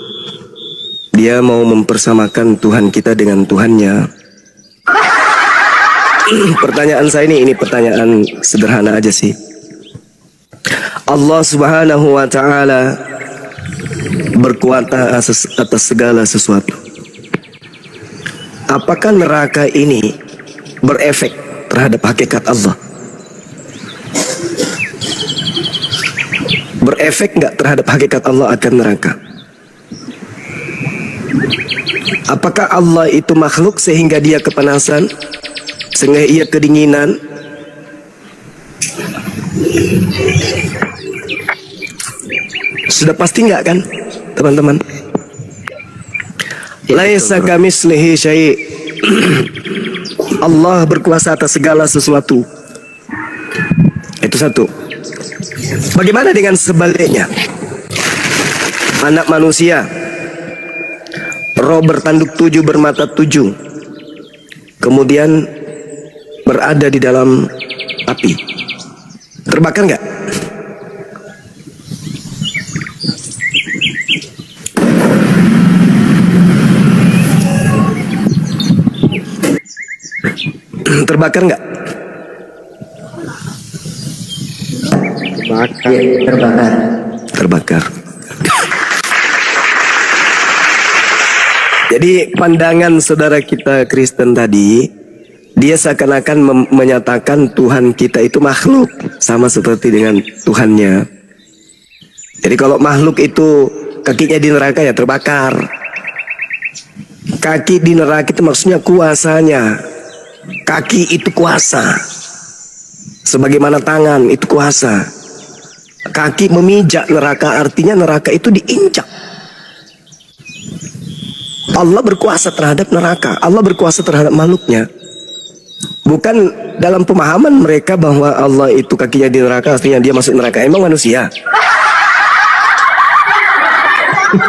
Dia mau mempersamakan Tuhan kita dengan Tuhannya. Pertanyaan saya ini pertanyaan sederhana aja sih. Allah Subhanahu wa taala berkuasa atas segala sesuatu. Apakah neraka ini berefek terhadap hakikat Allah? Berefek nggak terhadap hakikat Allah akan neraka? Apakah Allah itu makhluk sehingga dia kepanasan, sehingga ia kedinginan? Sudah pasti nggak kan, teman-teman? Laisa kamitslihi syai'. Allah berkuasa atas segala sesuatu. Itu satu. Bagaimana dengan sebaliknya? Anak manusia, roh bertanduk 7 bermata 7, kemudian berada di dalam api. Terbakar nggak? Terbakar nggak? Terbakar. Jadi pandangan saudara kita Kristen tadi, dia seakan-akan menyatakan Tuhan kita itu makhluk, sama seperti dengan Tuhannya. Jadi kalau makhluk itu kakinya di neraka ya terbakar. Kaki di neraka itu maksudnya kuasanya. Kaki itu kuasa, sebagaimana tangan itu kuasa. Kaki memijak neraka, artinya neraka itu diinjak. Allah berkuasa terhadap neraka, Allah berkuasa terhadap makhluknya. Bukan dalam pemahaman mereka bahwa Allah itu kakinya di neraka, artinya dia masuk neraka. Emang manusia?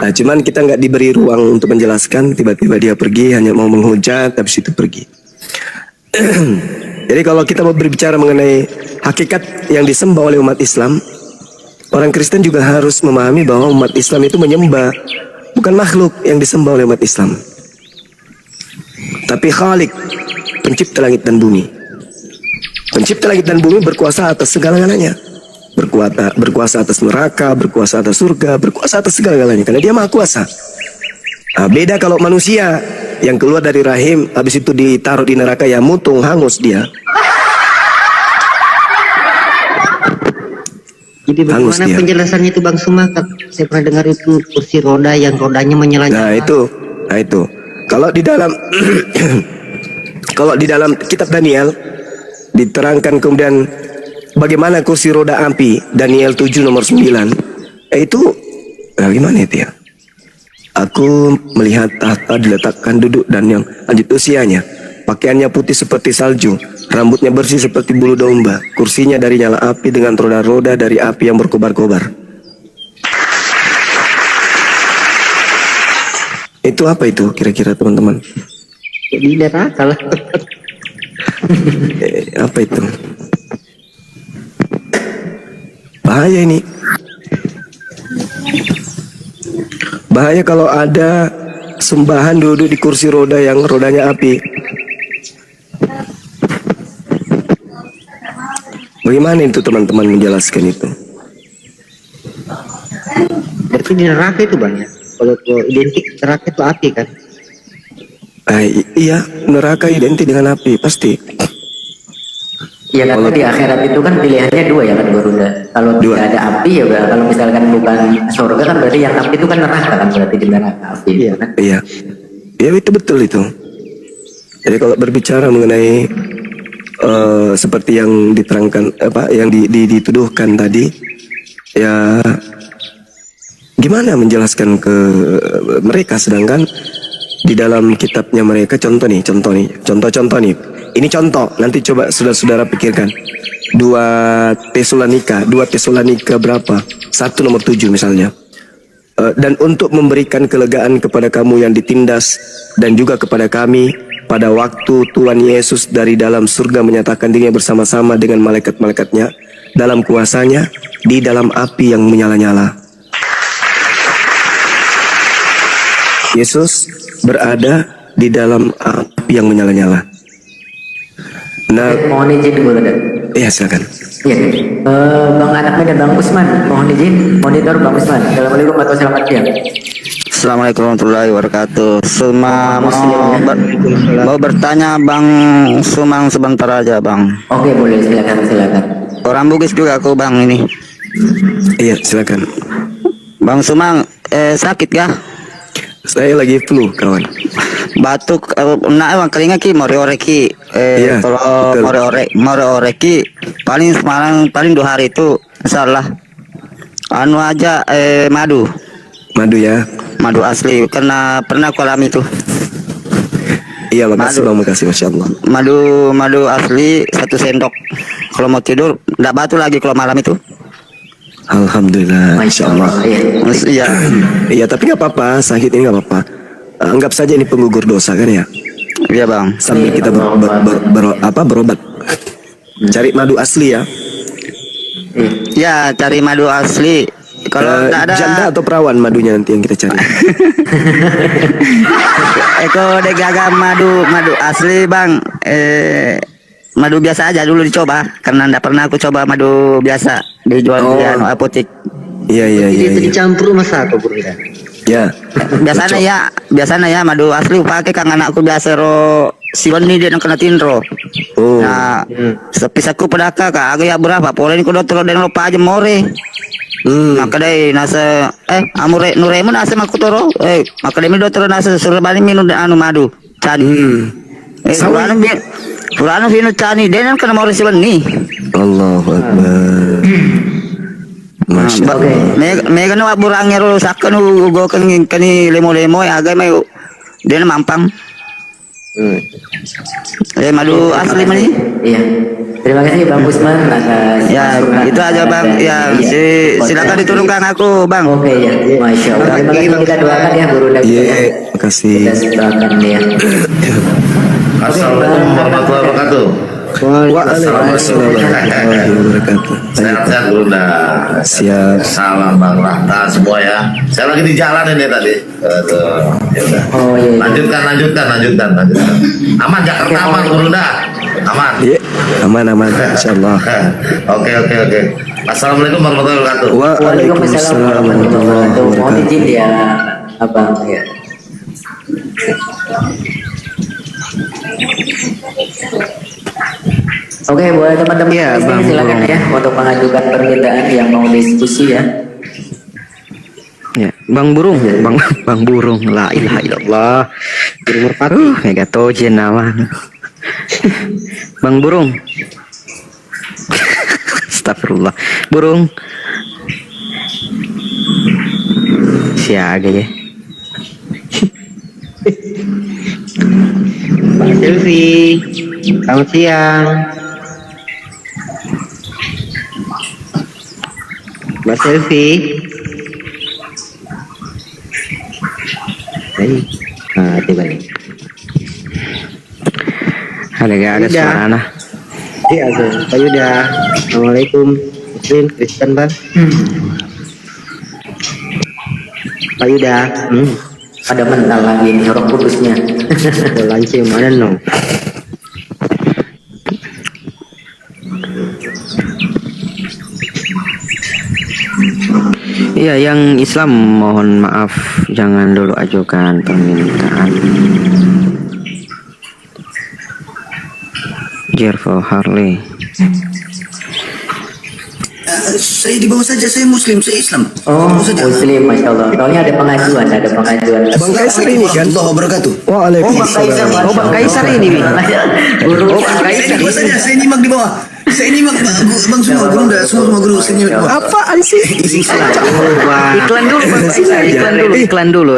Nah, cuman kita nggak diberi ruang untuk menjelaskan. Tiba-tiba dia pergi, hanya mau menghujat, habis itu pergi. Jadi kalau kita mau berbicara mengenai hakikat yang disembah oleh umat Islam, orang Kristen juga harus memahami bahwa umat Islam itu menyembah bukan makhluk yang disembah oleh umat Islam, tapi Khalik, pencipta langit dan bumi. Pencipta langit dan bumi berkuasa atas segala-galanya. Berkuasa atas neraka, berkuasa atas surga, berkuasa atas segala-galanya, karena dia maha kuasa. Nah, beda kalau manusia yang keluar dari rahim, habis itu ditaruh di neraka, ya mutung, hangus dia. Jadi bagaimana penjelasannya itu Bang Sumakat? Saya pernah dengar itu kursi roda yang rodanya menyala. Nah itu. Kalau di dalam kalau di dalam kitab Daniel diterangkan kemudian bagaimana kursi roda api, Daniel 7 nomor 9. Itu gimana itu ya? Aku melihat tahta diletakkan duduk dan yang lanjut usianya. Pakaiannya putih seperti salju, rambutnya bersih seperti bulu domba. Kursinya dari nyala api dengan roda-roda dari api yang berkobar-kobar. Itu apa itu kira-kira teman-teman? Di neraka lah. Apa itu? Bahaya ini. Bahaya kalau ada sembahan duduk di kursi roda yang rodanya api. Bagaimana itu teman-teman menjelaskan itu? Berarti di neraka itu Bang ya? Kalau identik neraka itu api kan? Iya, neraka identik dengan api, pasti. Ya karena di akhirat itu kan pilihannya dua ya kan Gurunda. Kalau tidak ada api ya udah. Kalau misalkan bukan surga kan berarti yang api itu kan neraka kan, berarti di neraka api ya kan. Iya, ya itu betul itu. Jadi kalau berbicara mengenai seperti yang diterangkan yang dituduhkan tadi, ya gimana menjelaskan ke mereka, sedangkan di dalam kitabnya mereka contoh nih. Ini contoh, nanti coba saudara-saudara pikirkan. 2 Tesalonika berapa? 1 nomor 7 misalnya. Dan untuk memberikan kelegaan kepada kamu yang ditindas dan juga kepada kami pada waktu Tuhan Yesus dari dalam surga menyatakan dirinya bersama-sama dengan malaikat-malaikatnya dalam kuasanya di dalam api yang menyala-nyala. Yesus berada di dalam api yang menyala-nyala. Nah, mohon izin Gurunda. Iya silakan. Iya, Bang Anaknya dan Bang Usman, mohon izin monitor Bang Usman. Assalamualaikum atau selamat siang. Assalamualaikum warahmatullahi wabarakatuh. Mau bertanya Bang Sumang sebentar aja Bang. Oke boleh, silakan. Orang Bugis juga aku Bang ini. Iya silakan. Bang Sumang sakit ya? Saya lagi flu kawan. Batuk, nak emang keringat ki moreoreki. Iya, Kalau moreoreki paling semalam paling 2 hari itu salah. Anu aja madu ya. Madu asli karena pernah aku alami itu. Iya makasih Bang, makasih, Masya Allah. Madu asli 1 sendok. Kalau mau tidur nggak batu lagi kalau malam itu. Alhamdulillah, Masya Allah. Iya. Iya tapi nggak apa-apa, sakit ini nggak apa-apa. Anggap saja ini penggugur dosa kan ya. Iya Bang. Sambil kita berobat. Cari madu asli ya. Ya cari madu asli. Kalau tidak ada janda atau perawan madunya nanti yang kita cari. Eko degaga madu asli Bang. Madu biasa aja dulu dicoba karena tidak pernah aku coba madu biasa dijual di apotek. Iya. Itu dicampur masa apa Gurunda? Ya. Biasanya ya madu asli pakai kang anakku biasa ro siwan ni dia nak kena tinro. Nah, sepisaku pedaka kak aku ya berapa? Polen ku dokter dan lupa aja more. Maka dai nasa amure nuremu nasa makutoro. Maka dai dokter nasa suruh bani minum anu madu. Cani. Purana vino cani denan kena more siwan ni. Allahu Akbar. Masya Allah. Mega na burangnya ro sakkan ugo kani lemo-lemo agay may dia mampang. Madu asli mani. Iya. Terima kasih Bang Usman atas ya itu aja Bang. Ya silakan diturunkan aku Bang. Oke ya. Masya Allah. Terima kasih, kita doakan ya Gurunda. Iya. Makasih. Kita doakan ya. Assalamualaikum warahmatullahi wabarakatuh. Waalaikumsalam warahmatullahi wabarakatuh. Sehat Gurunda. Siap. Salam Bang Rahta semua ya. Saya lagi di jalan ini tadi. Ya udah. Oh iya. Lanjutkan. Aman Jakarta aman Gurunda. Aman. Iya. Aman. Insyaallah. Oke. Assalamualaikum warahmatullahi wabarakatuh. Waalaikumsalam warahmatullahi wabarakatuh. Mohon izin ya Abang ya. Oke, buat teman-teman Ya, di sini Bang silakan Burung. ya untuk mengajukan permintaan yang mau diskusi ya. Ya, Bang Burung, Bang Burung, la ilaha illallah. Burung merpati, mega tojen nama. Bang Burung. Astagfirullah. Burung. Siaga ya. Pak Selvi, selamat siang. Mbak Selvi. Coba nih. Ada suara anak. Iya, Pak Yuda. Assalamualaikum. Muslim, Kristen, Bang. Pak Yuda. Ada mental lagi nih Roh Kudusnya. Lancing mana no? Iya, yang Islam mohon maaf, jangan dulu ajukan permintaan. Jervo Harley. Saya di bawah saja, saya Muslim, saya Islam. Oh, Muslim, Masya Allah. Soalnya ada pengajuan. Bang Kaisar ini kan? Allah wabarakatuh. Waalaikumsalam. Oh, Bang Kaisar ini, Wi. Guru Bang Saya Kaisar. di bawah saja, saya nyimak di bawah. Saya nyimak Bang semua guru enggak, semua guru saya nyimak di bawah. Apaan sih? Iklan dulu, Bang Kaisar. Iklan dulu.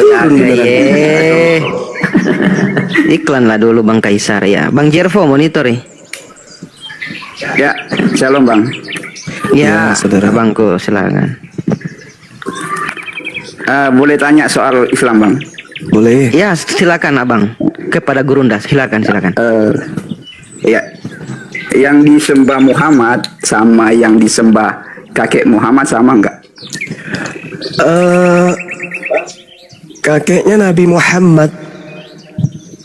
Iklan lah dulu, Bang Kaisar ya. Bang Jervo monitor ya. Ya, shalom Bang. Ya, saudara Bangku, silakan. Boleh tanya soal Islam Bang? Boleh. Ya, silakan Abang. Kepada Gurunda, silakan. Ya, yang disembah Muhammad sama yang disembah kakek Muhammad sama enggak? Kakeknya Nabi Muhammad.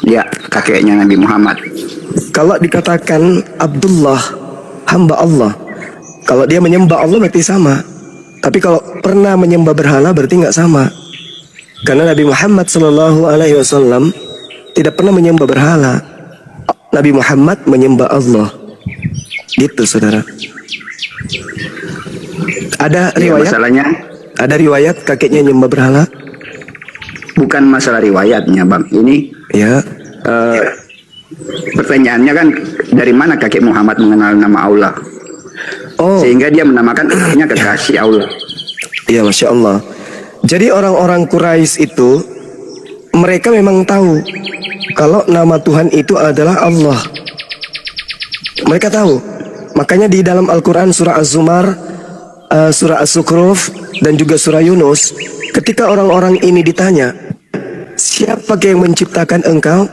Ya, kakeknya Nabi Muhammad. Kalau dikatakan Abdullah, hamba Allah, kalau dia menyembah Allah berarti sama. Tapi kalau pernah menyembah berhala berarti nggak sama. Karena Nabi Muhammad SAW tidak pernah menyembah berhala. Nabi Muhammad menyembah Allah. Gitu, saudara. Ada riwayat? Masalahnya Ada riwayat kakeknya nyembah berhala? bukan masalah riwayatnya Bang. Ini Ya. pertanyaannya kan dari mana kakek Muhammad mengenal nama Allah? Oh. Sehingga dia menamakan anaknya kekasih Allah. Iya, Masya Allah. Jadi orang-orang Quraisy itu mereka memang tahu kalau nama Tuhan itu adalah Allah. Mereka tahu. Makanya di dalam Al-Quran surah Az-Zumar, surah As-Sukruf, dan juga surah Yunus, ketika orang-orang ini ditanya, siapa yang menciptakan engkau?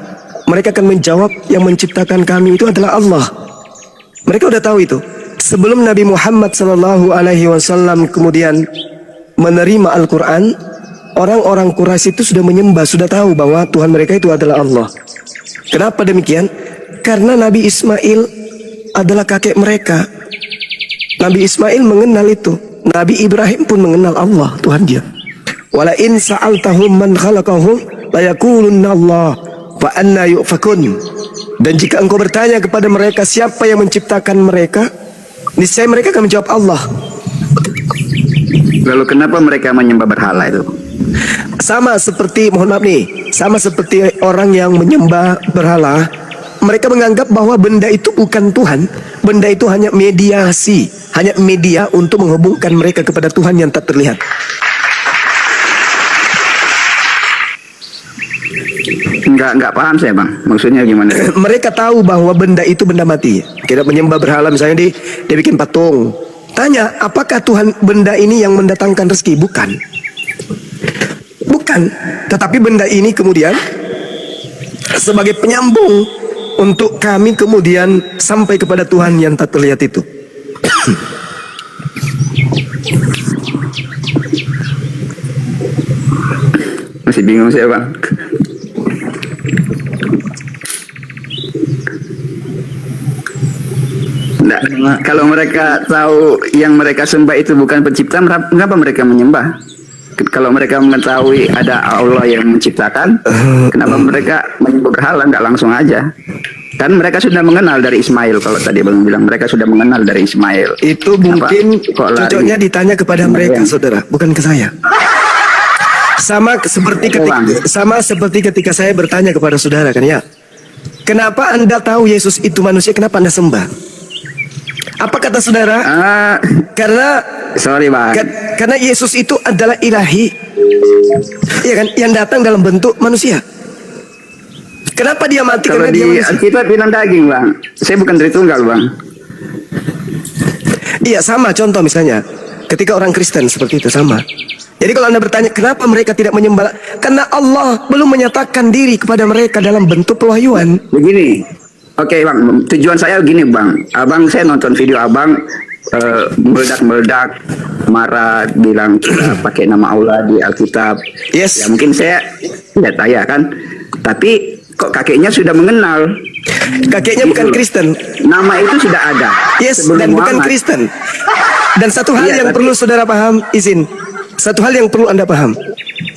Mereka akan menjawab, yang menciptakan kami itu adalah Allah. Mereka udah tahu itu. Sebelum Nabi Muhammad SAW kemudian menerima Al-Quran, orang-orang Quraisy itu sudah menyembah, sudah tahu bahwa Tuhan mereka itu adalah Allah. Kenapa demikian? Karena Nabi Ismail adalah kakek mereka. Nabi Ismail mengenal itu. Nabi Ibrahim pun mengenal Allah, Tuhan dia. Wala in sa'altahum man khalaqahum layakulunna Allah fa anna yufakun. Dan jika engkau bertanya kepada mereka siapa yang menciptakan mereka, niscaya mereka akan menjawab Allah. Lalu kenapa mereka menyembah berhala itu? Sama seperti, mohon maaf nih, sama seperti orang yang menyembah berhala. Mereka menganggap bahwa benda itu bukan Tuhan. Benda itu hanya mediasi, hanya media untuk menghubungkan mereka kepada Tuhan yang tak terlihat. Enggak paham saya Bang. Maksudnya gimana? Mereka tahu bahwa benda itu benda mati. Kita menyembah berhala, misalnya dia bikin patung. Tanya, apakah Tuhan benda ini yang mendatangkan rezeki? Bukan. Bukan. Tetapi benda ini kemudian sebagai penyambung untuk kami kemudian sampai kepada Tuhan yang tak terlihat itu. Masih bingung saya Bang. Nah, kalau mereka tahu yang mereka sembah itu bukan pencipta, mengapa mereka menyembah? Kalau mereka mengetahui ada Allah yang menciptakan, kenapa mereka menyembah berhala? Nggak langsung aja. Kan mereka sudah mengenal dari Ismail. Kalau tadi Bang bilang mereka sudah mengenal dari Ismail. Itu mungkin cocoknya ditanya kepada mereka, saudara, bukan ke saya. Sama seperti ketika saya bertanya kepada saudara kan ya, kenapa Anda tahu Yesus itu manusia? Kenapa Anda sembah? Apa kata saudara? Karena sorry Bang. Karena Yesus itu adalah ilahi, ya kan, yang datang dalam bentuk manusia. Kenapa dia mati? Kalau karena di dia manusia. Alkitab bilang daging Bang. Saya bukan Tritunggal Bang. Iya, sama contoh misalnya ketika orang Kristen seperti itu sama. Jadi kalau Anda bertanya kenapa mereka tidak menyembah, karena Allah belum menyatakan diri kepada mereka dalam bentuk pewahyuan. Begini, oke Bang, tujuan saya begini Bang. Abang, saya nonton video Abang meledak-meledak, marah, bilang kita pakai nama Allah di Alkitab. Yes. Ya mungkin saya tidak tanya kan, tapi kok kakeknya sudah mengenal. Kakeknya bukan Kristen. Nama itu sudah ada. Yes, sebelum dan bukan Muhammad. Kristen. Dan satu hal yang perlu saudara paham, izin. Satu hal yang perlu Anda paham.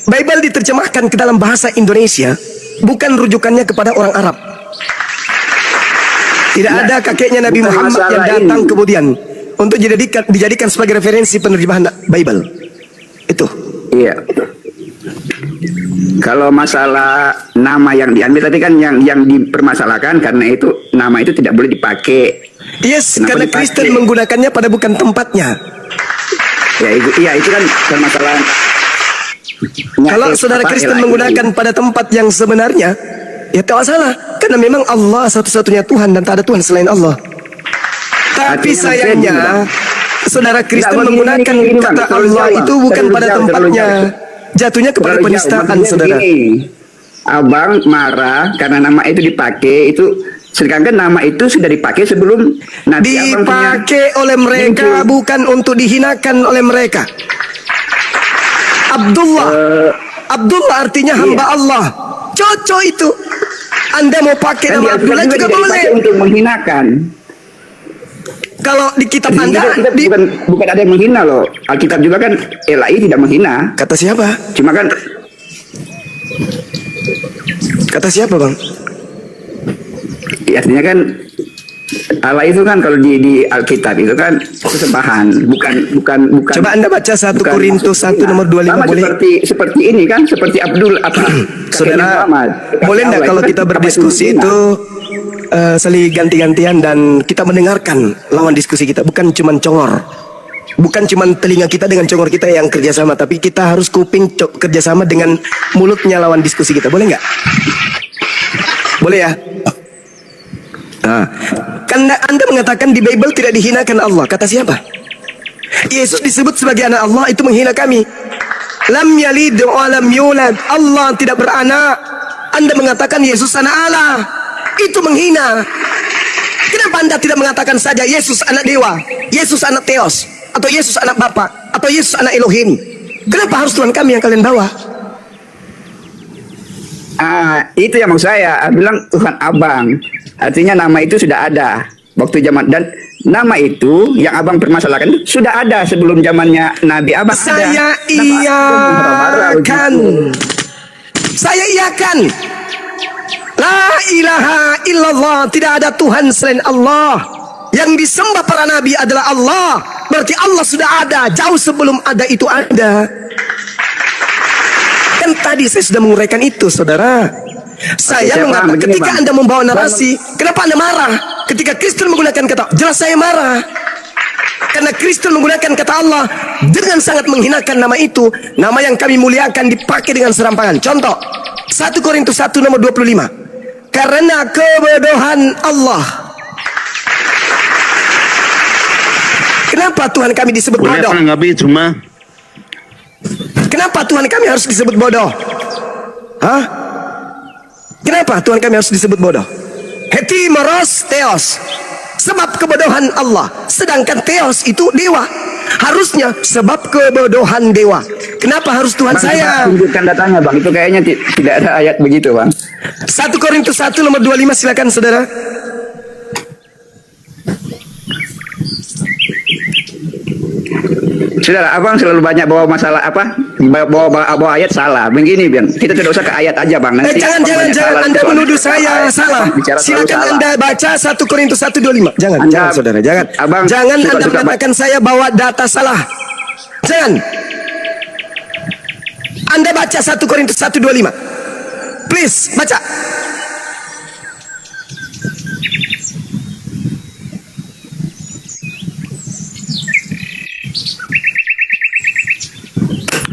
Bible diterjemahkan ke dalam bahasa Indonesia, bukan rujukannya kepada orang Arab. Tidak ada kakeknya Nabi Bukan Muhammad yang masalah datang ini. kemudian untuk dijadikan sebagai referensi penerjemahan Bible. Itu. Iya. Kalau masalah nama yang diambil tadi kan yang dipermasalahkan karena itu nama itu tidak boleh dipakai. Yes, Kenapa karena dipakai? Kristen menggunakannya pada bukan tempatnya. Ya itu kan permasalahan. Kalau saudara Kristen menggunakan pada tempat yang sebenarnya, ya tidak salah. Karena memang Allah satu-satunya Tuhan dan tak ada Tuhan selain Allah. Tapi Artinya sayangnya, saudara Kristen menggunakan kata Allah itu bukan pada tempatnya. Jatuhnya kepada Terlalu jauh. penistaan, Maksudnya saudara. begini, Abang marah karena nama itu dipakai itu, sedangkan nama itu sudah dipakai sebelum Nabi Abang punya Dipakai oleh mereka muncul. bukan untuk dihinakan oleh mereka. Abdullah artinya hamba Allah. Cocok itu. Anda mau pakai Kan nama di Abdullah Al-Quran juga tidak boleh. dipakai untuk menghinakan. Kalau di kitab Anda bukan ada yang menghina loh. Alkitab juga kan LAI tidak menghina. Kata siapa? Cuma kan kata siapa, Bang? artinya kan Allah itu kan kalau di Alkitab itu kan sesembahan, bukan. Coba Anda baca 1 bukan Korintus 1 nomor 25 sama boleh? seperti ini kan, seperti Abdul Saudara, boleh enggak kalau kita berdiskusi itu saling ganti-gantian dan kita mendengarkan lawan diskusi kita, bukan cuman congor. Bukan cuman telinga kita dengan congor kita yang kerjasama, tapi kita harus kuping kerjasama dengan mulutnya lawan diskusi kita. Boleh nggak? Boleh ya? Nah, karena Anda mengatakan di Bible tidak dihinakan Allah. Kata siapa? Yesus disebut sebagai anak Allah, itu menghina kami. Lam yalid wa lam yulad. Allah tidak beranak. Anda mengatakan Yesus anak Allah, itu menghina. Kenapa Anda tidak mengatakan saja Yesus anak dewa, Yesus anak Theos, atau Yesus anak Bapa, atau Yesus anak Elohim? Kenapa harus Tuhan kami yang kalian bawa? Itu yang maksud saya. Bilang Tuhan Abang. Artinya nama itu sudah ada waktu zaman, dan nama itu yang Abang permasalahkan sudah ada sebelum zamannya Nabi Abang. Saya ada. iakan. Saya iakan. La ilaha illallah, tidak ada Tuhan selain Allah. Yang disembah para nabi adalah Allah. Berarti Allah sudah ada jauh sebelum ada itu ada. Kan tadi saya sudah menguraikan itu, saudara. Saya mengatakan ketika Anda membawa narasi, kenapa Anda marah? Ketika Kristen menggunakan kata, jelas saya marah. Karena Kristen menggunakan kata Allah dengan sangat menghinakan nama itu. Nama yang kami muliakan dipakai dengan serampangan. Contoh, 1 Korintus 1 nomor 25. Karena kebodohan Allah. Kenapa Tuhan kami disebut Boleh bodoh? menanggapi cuma Kenapa Tuhan kami harus disebut bodoh? Hah? Kenapa Tuhan kami harus disebut bodoh? Hetimeros Theos, sebab kebodohan Allah. Sedangkan Theos itu dewa. Harusnya sebab kebodohan dewa. Kenapa harus Tuhan Bang, saya? tunjukkan datanya Bang. Itu kayaknya tidak ada ayat begitu Bang. 1 Korintus 1 nomor 25, silakan saudara. Saudara, Abang selalu banyak bawa masalah apa? Bawa ayat salah. Begini, Bang. Kita tidak usah ke ayat aja, Bang. Nanti Jangan Anda menuduh saya salah. Silakan Anda baca 1 Korintus 1:25. Jangan saudara, jangan. Jangan Anda mengatakan saya bawa data salah. Jangan. Anda baca 1 Korintus 1:25. Please, baca.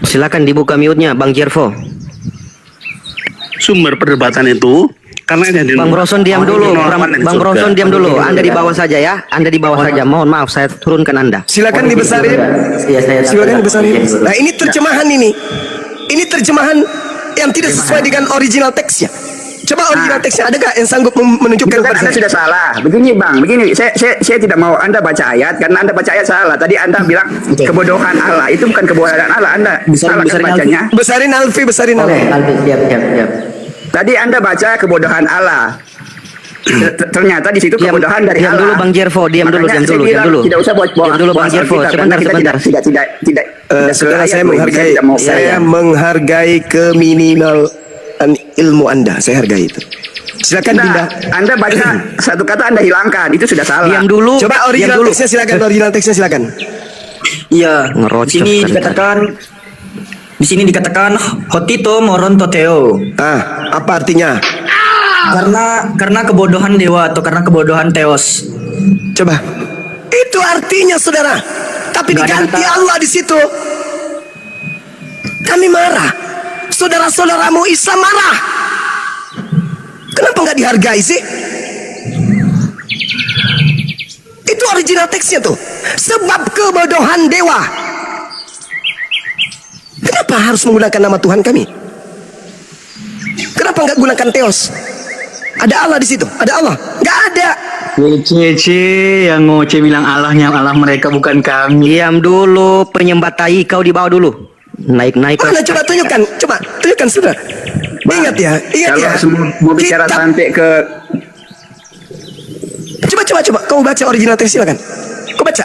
Silakan dibuka mute-nya, Bang Jervo. sumber perdebatan itu karena yang Bang Bronson diam dulu. Bang Bronson diam dulu. Anda di bawah saja ya. Anda di bawah saja. Mohon maaf, saya turunkan Anda. Silakan dibesarin. Silakan dibesarin. Nah, ini terjemahan ini. Ini terjemahan yang tidak sesuai dengan original teksnya. Coba original teksnya ada gak yang sanggup menunjukkan Itu kan kepada Anda saya? sudah salah. Begini Bang, begini. Saya tidak mau Anda baca ayat karena Anda baca ayat salah. Tadi Anda bilang kebodohan Allah. Itu bukan kebodohan Allah. Anda salah kan bacanya. Besarin Alfi, besarin Alfi. Alfi, siap. Tadi Anda baca kebodohan Allah. Ternyata di situ kebodohan dari diam Allah. dulu Bang Jervo, diam dulu. Makanya saya bilang Tidak usah bawa Diam dulu Bang Jervo, sebentar. Tidak. Saudara, saya menghargai keminimalan ilmu Anda. Saya hargai itu. Silakan Dinda. Anda baca satu kata Anda hilangkan, itu sudah salah. Diam dulu. Coba original Diam dulu. teksnya silakan, original teksnya silakan. Iya. Ngerocos Di sini kan. dikatakan hotito moron toteo. Apa artinya? Karena kebodohan dewa atau karena kebodohan teos. Coba. Itu artinya saudara. Tapi Nggak ada diganti kata- Allah di situ. Kami marah. Saudara-saudaramu Islam marah. Kenapa nggak dihargai sih? Itu original teksnya tuh. Sebab kebodohan dewa. Kenapa harus menggunakan nama Tuhan kami? Kenapa nggak gunakan Theos? Ada Allah di situ. Ada Allah. Nggak ada. Yang ngoceh bilang Allahnya Allah mereka bukan kami. Diam dulu, penyembah tai kau di bawah dulu. Naik-naik. Mana coba tunjukkan. Coba tunjukkan saudara. Ingat ya. Ingat Kalau ya. mau bicara Kitab- sampai ke Coba. Kau baca original teks silakan. Kau baca.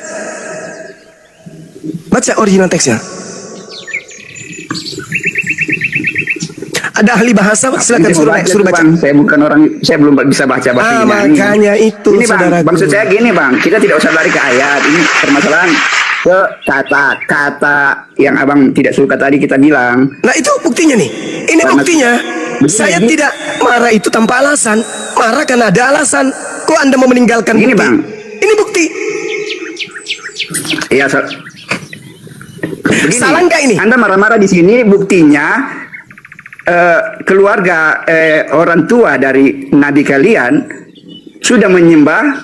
Baca original teksnya. Ada ahli bahasa, silakan suruh baca. Bang, saya bukan orang, saya belum bisa baca bahasa Yunani. Makanya itu Ini bang, saudaraku. maksud saya gini bang, kita tidak usah lari ke ayat. Ini permasalahan ke kata-kata yang abang tidak suka tadi kita bilang. Nah itu buktinya nih. Ini Karena- buktinya. Begini, Saya Ji. tidak marah itu tanpa alasan. Marah karena ada alasan. Kok Anda mau meninggalkan Gini, bukti? Bang. Ini bukti. Iya, begini, Salah nggak ini? Anda marah-marah di sini buktinya keluarga orang tua dari nabi kalian sudah menyembah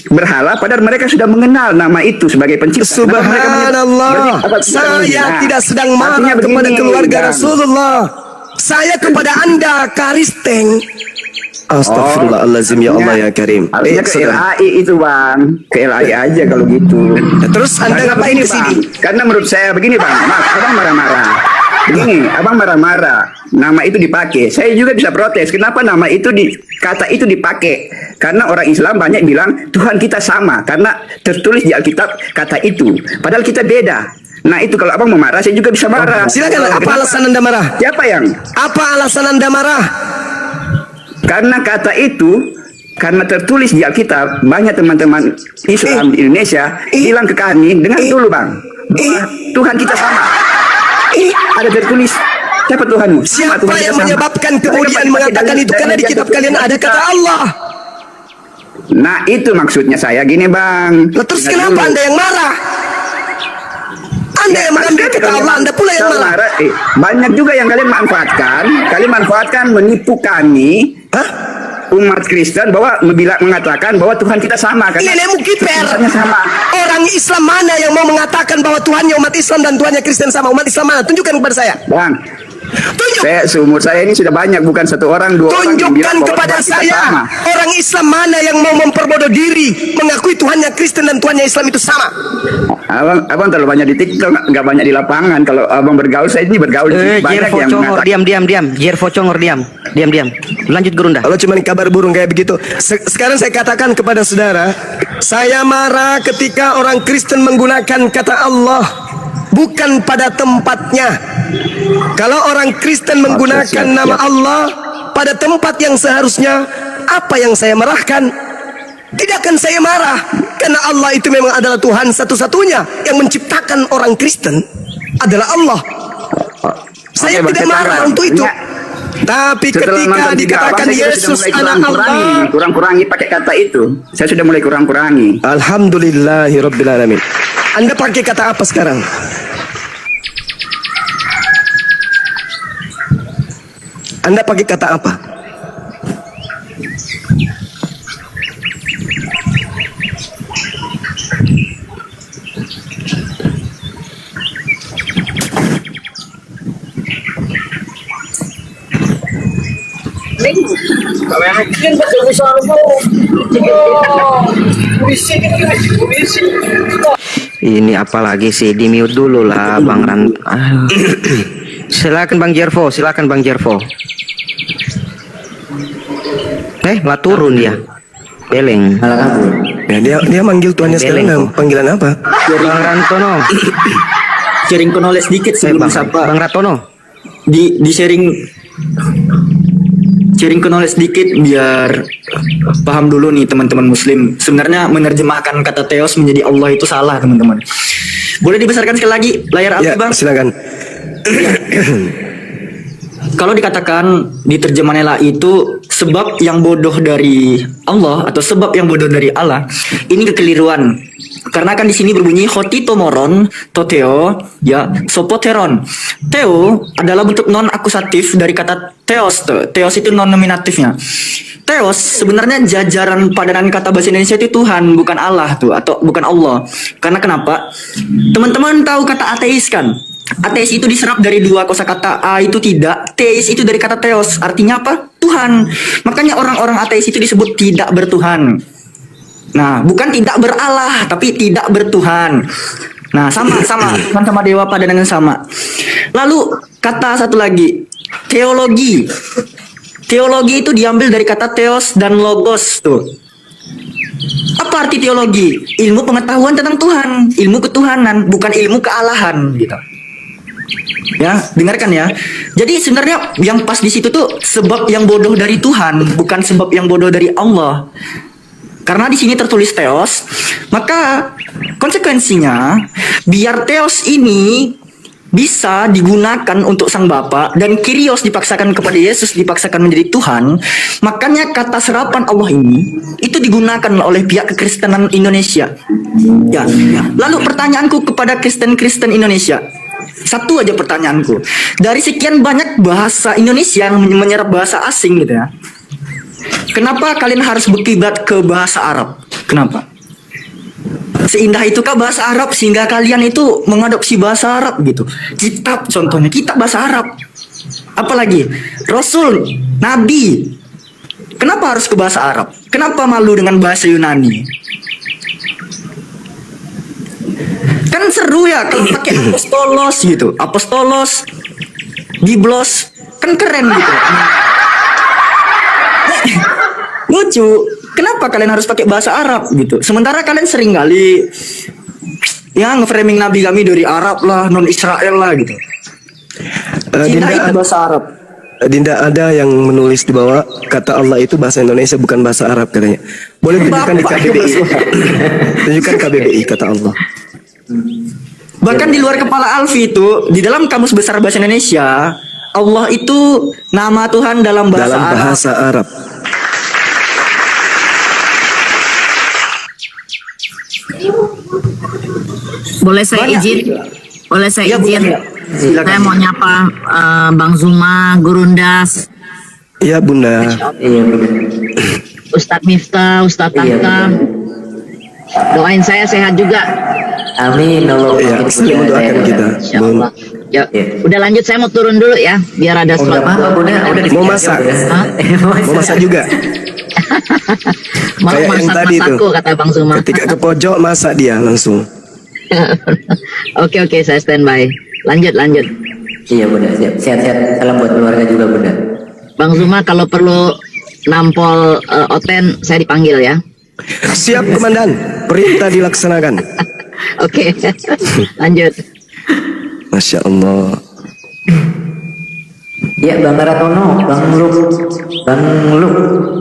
berhala padahal mereka sudah mengenal nama itu sebagai pencipta. Kenapa mereka Subhanallah. menyembah? Berarti- Saya Nah, tidak sedang marah artinya kepada begini, keluarga Bang. Rasulullah. Saya kepada Anda Karisteng. Astagfirullahaladzim ya Allah ya Karim. Harusnya ke saudara. LAI itu bang, ke LAI aja kalau gitu. Terus Anda Karena ngapain begini, ke sini? Bang. Karena menurut saya begini bang, mas, abang marah-marah. Begini, abang marah-marah. Nama itu dipakai. Saya juga bisa protes. Kenapa nama itu kata itu dipakai? Karena orang Islam banyak bilang Tuhan kita sama karena tertulis di Alkitab kata itu. Padahal kita beda. Nah itu kalau abang mau marah, saya juga bisa marah. Silakan. Apa Kenapa? alasan Anda marah? Siapa yang? Apa alasan Anda marah? Karena kata itu, karena tertulis di Alkitab, banyak teman-teman Islam di Indonesia bilang ke kami, dengar dulu bang, bahwa Tuhan kita sama. Ada tertulis, siapa Tuhanmu? Sama, Siapa Tuhan kita yang sama. menyebabkan Mereka kemudian pakai mengatakan dalil- itu? Karena di dalil kitab yang kalian ada tertulis kata kita. Allah. Nah itu maksudnya saya gini bang. Lah, terus Dengar kenapa dulu. Anda yang marah? Anda yang mengambil kata Allah, Anda pula yang Saya marah. Banyak juga yang kalian manfaatkan menipu kami. Umat Kristen bahwa mengatakan bahwa Tuhan kita sama kan? Nenekmu kiper. Sama. Orang Islam mana yang mau mengatakan bahwa Tuhannya umat Islam dan Tuhannya Kristen sama? Umat Islam mana? Tunjukkan kepada saya. Bang, seumur saya ini sudah banyak, bukan satu orang, dua orang yang Tunjukkan bilang bahwa kepada Tuhan kita saya sama. orang Islam mana yang mau memperbodoh diri, mengakui Tuhannya Kristen dan Tuhannya Islam itu sama. Abang terlalu banyak di TikTok, nggak banyak di lapangan. Kalau abang bergaul, saya ini bergaul di sini. Banyak Jervo yang Congor, mengatakan. diam. Jervo Congor, diam. Lanjut Gurunda. Kalau cuma kabar burung kayak begitu. Sekarang saya katakan kepada saudara, saya marah ketika orang Kristen menggunakan kata Allah bukan pada tempatnya. Kalau orang Kristen menggunakan nama Allah pada tempat yang seharusnya, apa yang saya marahkan? Tidak akan saya marah, karena Allah itu memang adalah Tuhan satu-satunya yang menciptakan orang Kristen adalah Allah. Saya Bang, tidak saya marah paham. untuk itu. Ya. Tapi Setelah ketika nonton tiga dikatakan abang, saya sudah Yesus mulai anak Allah, kurang-kurangi pakai kata itu. Saya sudah mulai kurang-kurangi. Alhamdulillahirobbilalamin. Anda pakai kata apa sekarang? Anda pakai kata apa? Ini apalagi sih, di mute dulu lah Bang Ran. Silakan Bang Jervo. Malah turun dia. Beleng. Ya, dia manggil tuannya sekarang Beleng, dengan panggilan apa? Bang Rantono. Sharing knowledge dikit sebelum Bang sapa. Ratono. Di sharing sharing knowledge sedikit biar paham dulu nih teman-teman muslim. Sebenarnya menerjemahkan kata teos menjadi Allah itu salah, teman-teman. Boleh dibesarkan sekali lagi layar Alfi, Bang? Silakan. Kalau dikatakan di terjemahannya lah itu sebab yang bodoh dari Allah atau sebab yang bodoh dari Allah, ini kekeliruan. Karena kan di sini berbunyi hotitomoron, toteo, ya, sopoteron. Teo adalah bentuk non akusatif dari kata theos. Theos itu non nominatifnya. Theos sebenarnya jajaran padanan kata bahasa Indonesia itu Tuhan, bukan Allah tuh, atau bukan Allah. Karena kenapa? Teman-teman tahu kata ateis kan? Ateis itu diserap dari dua kosakata. A itu tidak, teis itu dari kata theos, artinya apa? Tuhan. Makanya orang-orang ateis itu disebut tidak bertuhan. Nah, bukan tidak beralah, tapi tidak bertuhan. Nah, sama Tuhan sama dewa padanan yang sama. Lalu kata satu lagi, teologi. Teologi itu diambil dari kata theos dan logos tuh. Apa arti teologi? Ilmu pengetahuan tentang Tuhan, ilmu ketuhanan, bukan ilmu kealahan gitu. Ya, dengarkan ya. Jadi sebenarnya yang pas di situ tuh sebab yang bodoh dari Tuhan, bukan sebab yang bodoh dari Allah. Karena di sini tertulis theos, maka konsekuensinya biar theos ini bisa digunakan untuk sang Bapa dan Kyrios dipaksakan kepada Yesus dipaksakan menjadi Tuhan, makanya kata serapan Allah ini itu digunakan oleh pihak kekristenan Indonesia. Ya. Lalu pertanyaanku kepada Kristen-Kristen Indonesia, satu aja pertanyaanku. Dari sekian banyak bahasa Indonesia yang menyerap bahasa asing gitu ya, kenapa kalian harus berkiblat ke bahasa Arab? Kenapa? Seindah itukah bahasa Arab sehingga kalian itu mengadopsi bahasa Arab gitu? Kitab contohnya, kitab bahasa Arab. Apalagi Rasul, Nabi. Kenapa harus ke bahasa Arab? Kenapa malu dengan bahasa Yunani? Kan seru ya kalau pakai apostolos gitu. Apostolos, biblos, kan keren gitu. Lucu. Kenapa kalian harus pakai bahasa Arab gitu? Sementara kalian sering kali ya nge-framing Nabi kami dari Arab lah, non Israel lah gitu. Dinda, itu bahasa Arab. Dinda, ada yang menulis di bawah kata Allah itu bahasa Indonesia bukan bahasa Arab katanya. Boleh tunjukkan di KBBI. Tunjukkan KBBI kata Allah. Bahkan di luar kepala Alfi itu, di dalam kamus besar bahasa Indonesia, Allah itu nama Tuhan dalam bahasa Arab. Boleh saya izin? Boleh saya izin? Saya mau nyapa Bang Zuma, Gurundas. Iya Bunda. Ustadz Miftah, Ustadz Tanta. Doain saya sehat juga. Amin. Ya, doakan kita. Insyaallah. Ya, udah lanjut, saya mau turun dulu ya, biar ada slot. Mau masak? Mau masak juga? Mau Kayak yang masak tadi masakku tuh. kata Bang Zuma. Ketika ke pojok masak dia langsung. Oke, saya standby. Lanjut. Iya Bunda, sehat-sehat. Salam buat keluarga juga Bunda. Bang Zuma kalau perlu nampol Oten saya dipanggil ya. Siap Komandan, perintah dilaksanakan. Oke. Lanjut. Masya Allah. Ya Bang Ratono, Bang Luk,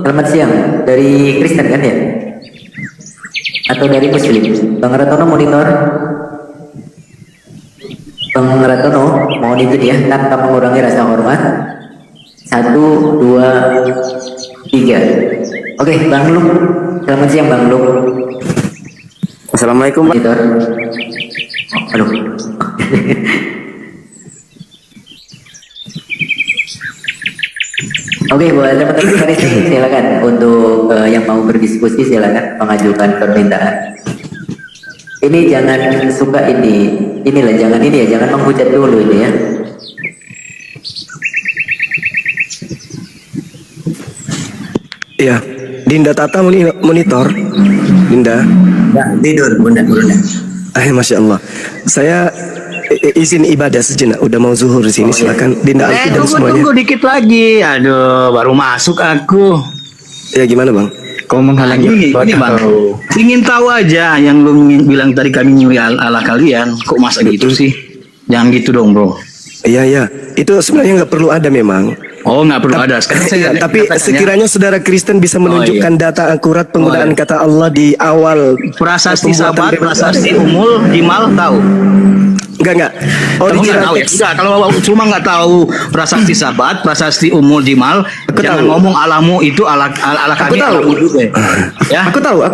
selamat siang. Dari Kristen kan ya? Atau dari Muslim? Bang Ratono monitor. Bang Ratono mohon izin ya, tanpa mengurangi rasa hormat. 1, 2, 3. Oke, Bang Luk, selamat siang Bang Luk. Assalamualaikum Pak. Monitor. Aduh. Oke, buat teman-teman Kristen silakan untuk yang mau berdiskusi silakan mengajukan permintaan. Ini jangan suka inilah jangan ini ya, jangan menghujat dulu ini ya. Iya, Dinda Tata monitor. Dinda. Ya, tidur Bunda. Masya Allah. Saya izin ibadah sejenak. Udah mau zuhur di sini. Silakan Dinda Alfi dan semuanya. Tunggu dikit lagi. Aduh, baru masuk aku. Ya gimana Bang? Kau menghalangi ini Bang. Ingin tahu aja yang lu bilang tadi kami nyuri ala kalian. Kok masa gitu sih? Jangan gitu dong, Bro. Iya. Itu sebenarnya nggak perlu ada memang. Oh, nggak perlu ada. Sekarang saya Tapi katakan ya. sekiranya saudara Kristen bisa menunjukkan data akurat penggunaan kata Allah di awal Prasasti pembuatan Sabat, Bible prasasti tadi. Umul, Jimal tahu. Enggak. Kamu nggak Original tahu ya? teks. Sudah, kalau cuma nggak tahu prasasti Sabat, prasasti Umul, Jimal, jangan ngomong alamu itu ala kami. tahu. Alamu juga. Ya. Aku tahu.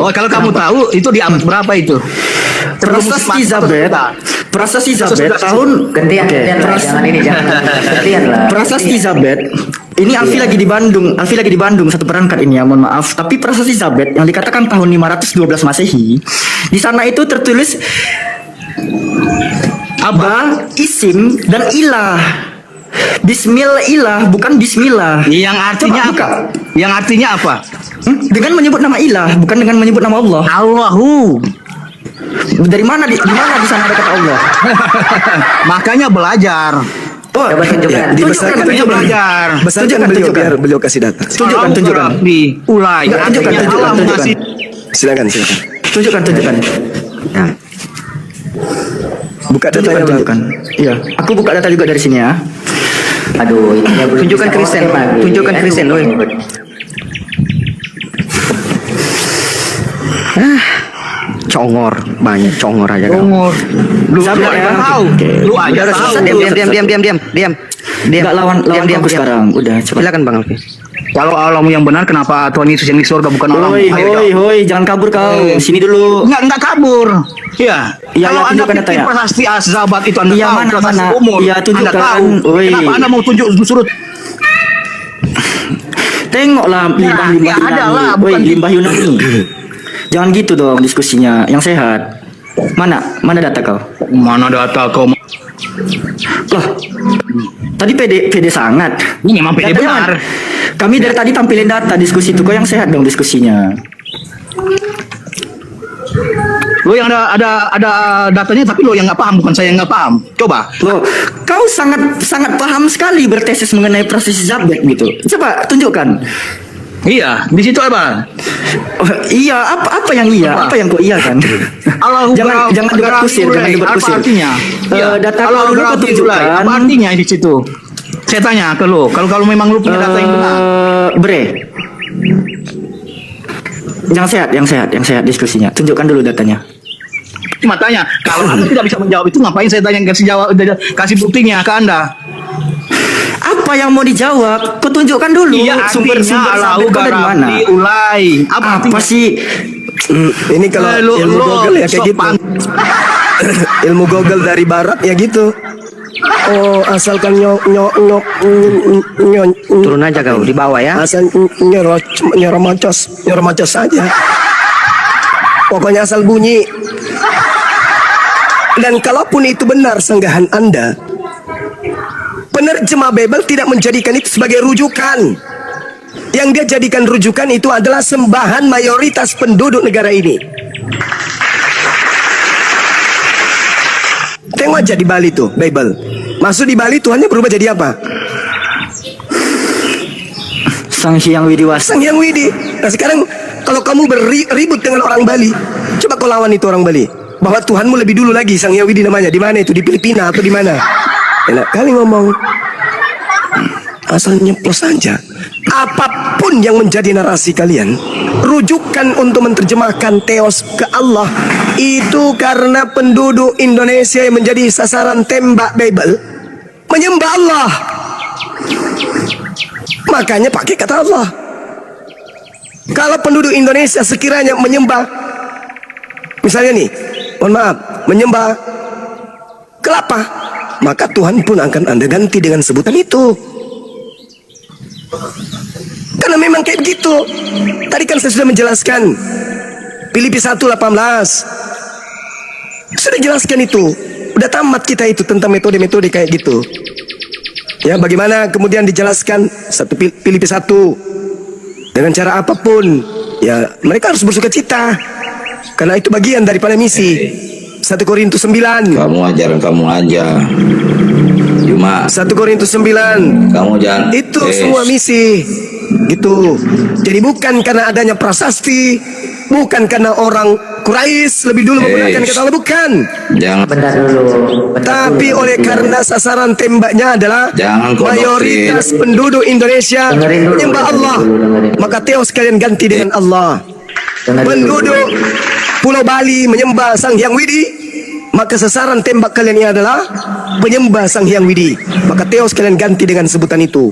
Oh, kalau kamu tahu itu di abad berapa itu? Prasasti Zabet. Prasasti Zabet tahun Gantian lah, jangan ini jangan gantian lah. Prasasti Zabet. Ini Alfi lagi di Bandung satu perangkat ini ya, mohon maaf. Tapi Prasasti Zabet yang dikatakan tahun 512 Masehi, di sana itu tertulis Aba, Isim dan Ilah. Bismillah bukan Bismillah. Yang artinya Coba apa? Yang artinya apa? Dengan menyebut nama Ilah, bukan dengan menyebut nama Allah. Allahu. Dari mana di mana di sana ada kata Allah? Makanya belajar. Oh, Coba tunjukkan. Dibesarkan belajar. Besarkan beliau biar beliau kasih data. Tunjukkan. Di ulai. Tunjukkan. Silakan. Tunjukkan. Nah. Buka datanya Bang. Tunjukkan. Iya, aku buka data juga dari sini ya. Aduh, ini ya belum Tunjukkan bisa Kristen, oke lagi. tunjukkan Aduh. Kristen, woi. Congor, banyak congor aja kau. Lu aja tahu. Lu aja Udah, tahu. diam. Nggak lawan aku sekarang. Udah, coba. Silakan Bang Alfi. Kalau Allahmu yang benar, kenapa Tuhan Yesus yang di surga bukan Allah? Hoi, jangan kabur kau. Sini dulu. Enggak kabur. Iya. Iya, Kalau Anda tunjukkan pikir datanya. prasasti Zabat itu Anda Iya, tahu, mana, prasasti mana? umur Iya, Anda tunjukkan. tahu. Oi. Kenapa Anda mau surut? Tengoklah limbah ya ada lah, bukan limbah Yunani. Jangan gitu dong diskusinya, yang sehat. Mana data kau? Mana data kau? Loh, tadi pede sangat. Ini memang pede Datanya benar. mana? Kami dari tadi tampilin data diskusi itu, kau yang sehat dong diskusinya. Lo yang ada datanya, tapi lo yang nggak paham, bukan saya yang nggak paham. Coba. Loh, kau sangat paham sekali bertesis mengenai proses Zabet gitu. Coba tunjukkan. Iya, di situ apa? Oh, iya, apa yang iya? Apa yang kau iya kan? jangan debat kusir, jangan debat kusir. Apa artinya? Data kau dulu kau tunjukkan. Apa artinya di situ? Saya tanya ke lo, kalau memang lo punya data yang benar. Bre. Yang sehat diskusinya. Tunjukkan dulu datanya. Cuma tanya, kalau Anda tidak bisa menjawab itu, ngapain saya tanya kasih buktinya ke Anda? Apa yang mau dijawab? Kau tunjukkan dulu. Iya, sumber Allahu kau dari mana? ulai. Apa sih? Ini kalau ilmu Google ya kayak gitu. Ilmu Google dari barat ya gitu. Oh, asalkan Turun aja kau di bawah ya. Asal nyeromocos saja. Pokoknya asal bunyi. Dan kalaupun itu benar sanggahan Anda, penerjemah Bible tidak menjadikan itu sebagai rujukan. Yang dia jadikan rujukan itu adalah sembahan mayoritas penduduk negara ini. Tengok aja di Bali tuh Bible. Masuk di Bali Tuhannya berubah jadi apa? Sang Hyang Widiwasa. Sang Hyang Widi. Nah sekarang kalau kamu beribut dengan orang Bali, coba kau lawan itu orang Bali. Bahwa Tuhanmu lebih dulu lagi, Sang Hyang Widi namanya. Di mana itu? Di Filipina atau di mana? Enak kali ngomong. Asal nyeplos saja. Apapun yang menjadi narasi kalian, rujukan untuk menerjemahkan teos ke Allah, itu karena penduduk Indonesia yang menjadi sasaran tembak Bible menyembah Allah. Makanya pakai kata Allah. Kalau penduduk Indonesia sekiranya menyembah, misalnya nih, mohon maaf, menyembah kelapa, maka Tuhan pun akan Anda ganti dengan sebutan itu. Karena memang kayak begitu. Tadi kan saya sudah menjelaskan Filipi 1:18. Sudah jelaskan itu. Udah tamat kita itu tentang metode-metode kayak gitu. Ya, bagaimana kemudian dijelaskan Filipi 1 dengan cara apapun. Ya, mereka harus bersuka cita. Karena itu bagian daripada misi. 1 Korintus 9. Kamu aja. Cuma 1 Korintus 9. kamu jangan. Itu semua misi. Gitu. Jadi bukan karena adanya prasasti, bukan karena orang Quraisy lebih dulu menggunakan kata Allah, bukan. Jangan. Bentar dulu. Tapi oleh karena sasaran tembaknya adalah Jangan kau mayoritas penduduk Indonesia Dengerin dulu, menyembah Allah, maka teos kalian ganti dengan Allah. Penduduk Pulau Bali menyembah Sang Hyang Widi, maka sasaran tembak kalian ini adalah penyembah Sang Hyang Widi, maka teos kalian ganti dengan sebutan itu.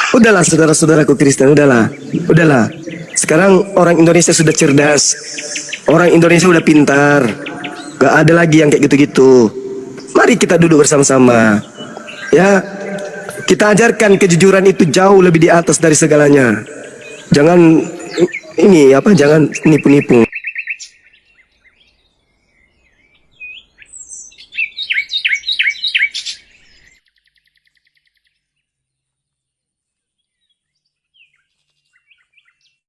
Udahlah saudara-saudaraku Kristen, udahlah. Sekarang orang Indonesia sudah cerdas, orang Indonesia sudah pintar, gak ada lagi yang kayak gitu-gitu. Mari kita duduk bersama-sama, ya. Kita ajarkan kejujuran itu jauh lebih di atas dari segalanya. Jangan jangan nipu-nipu.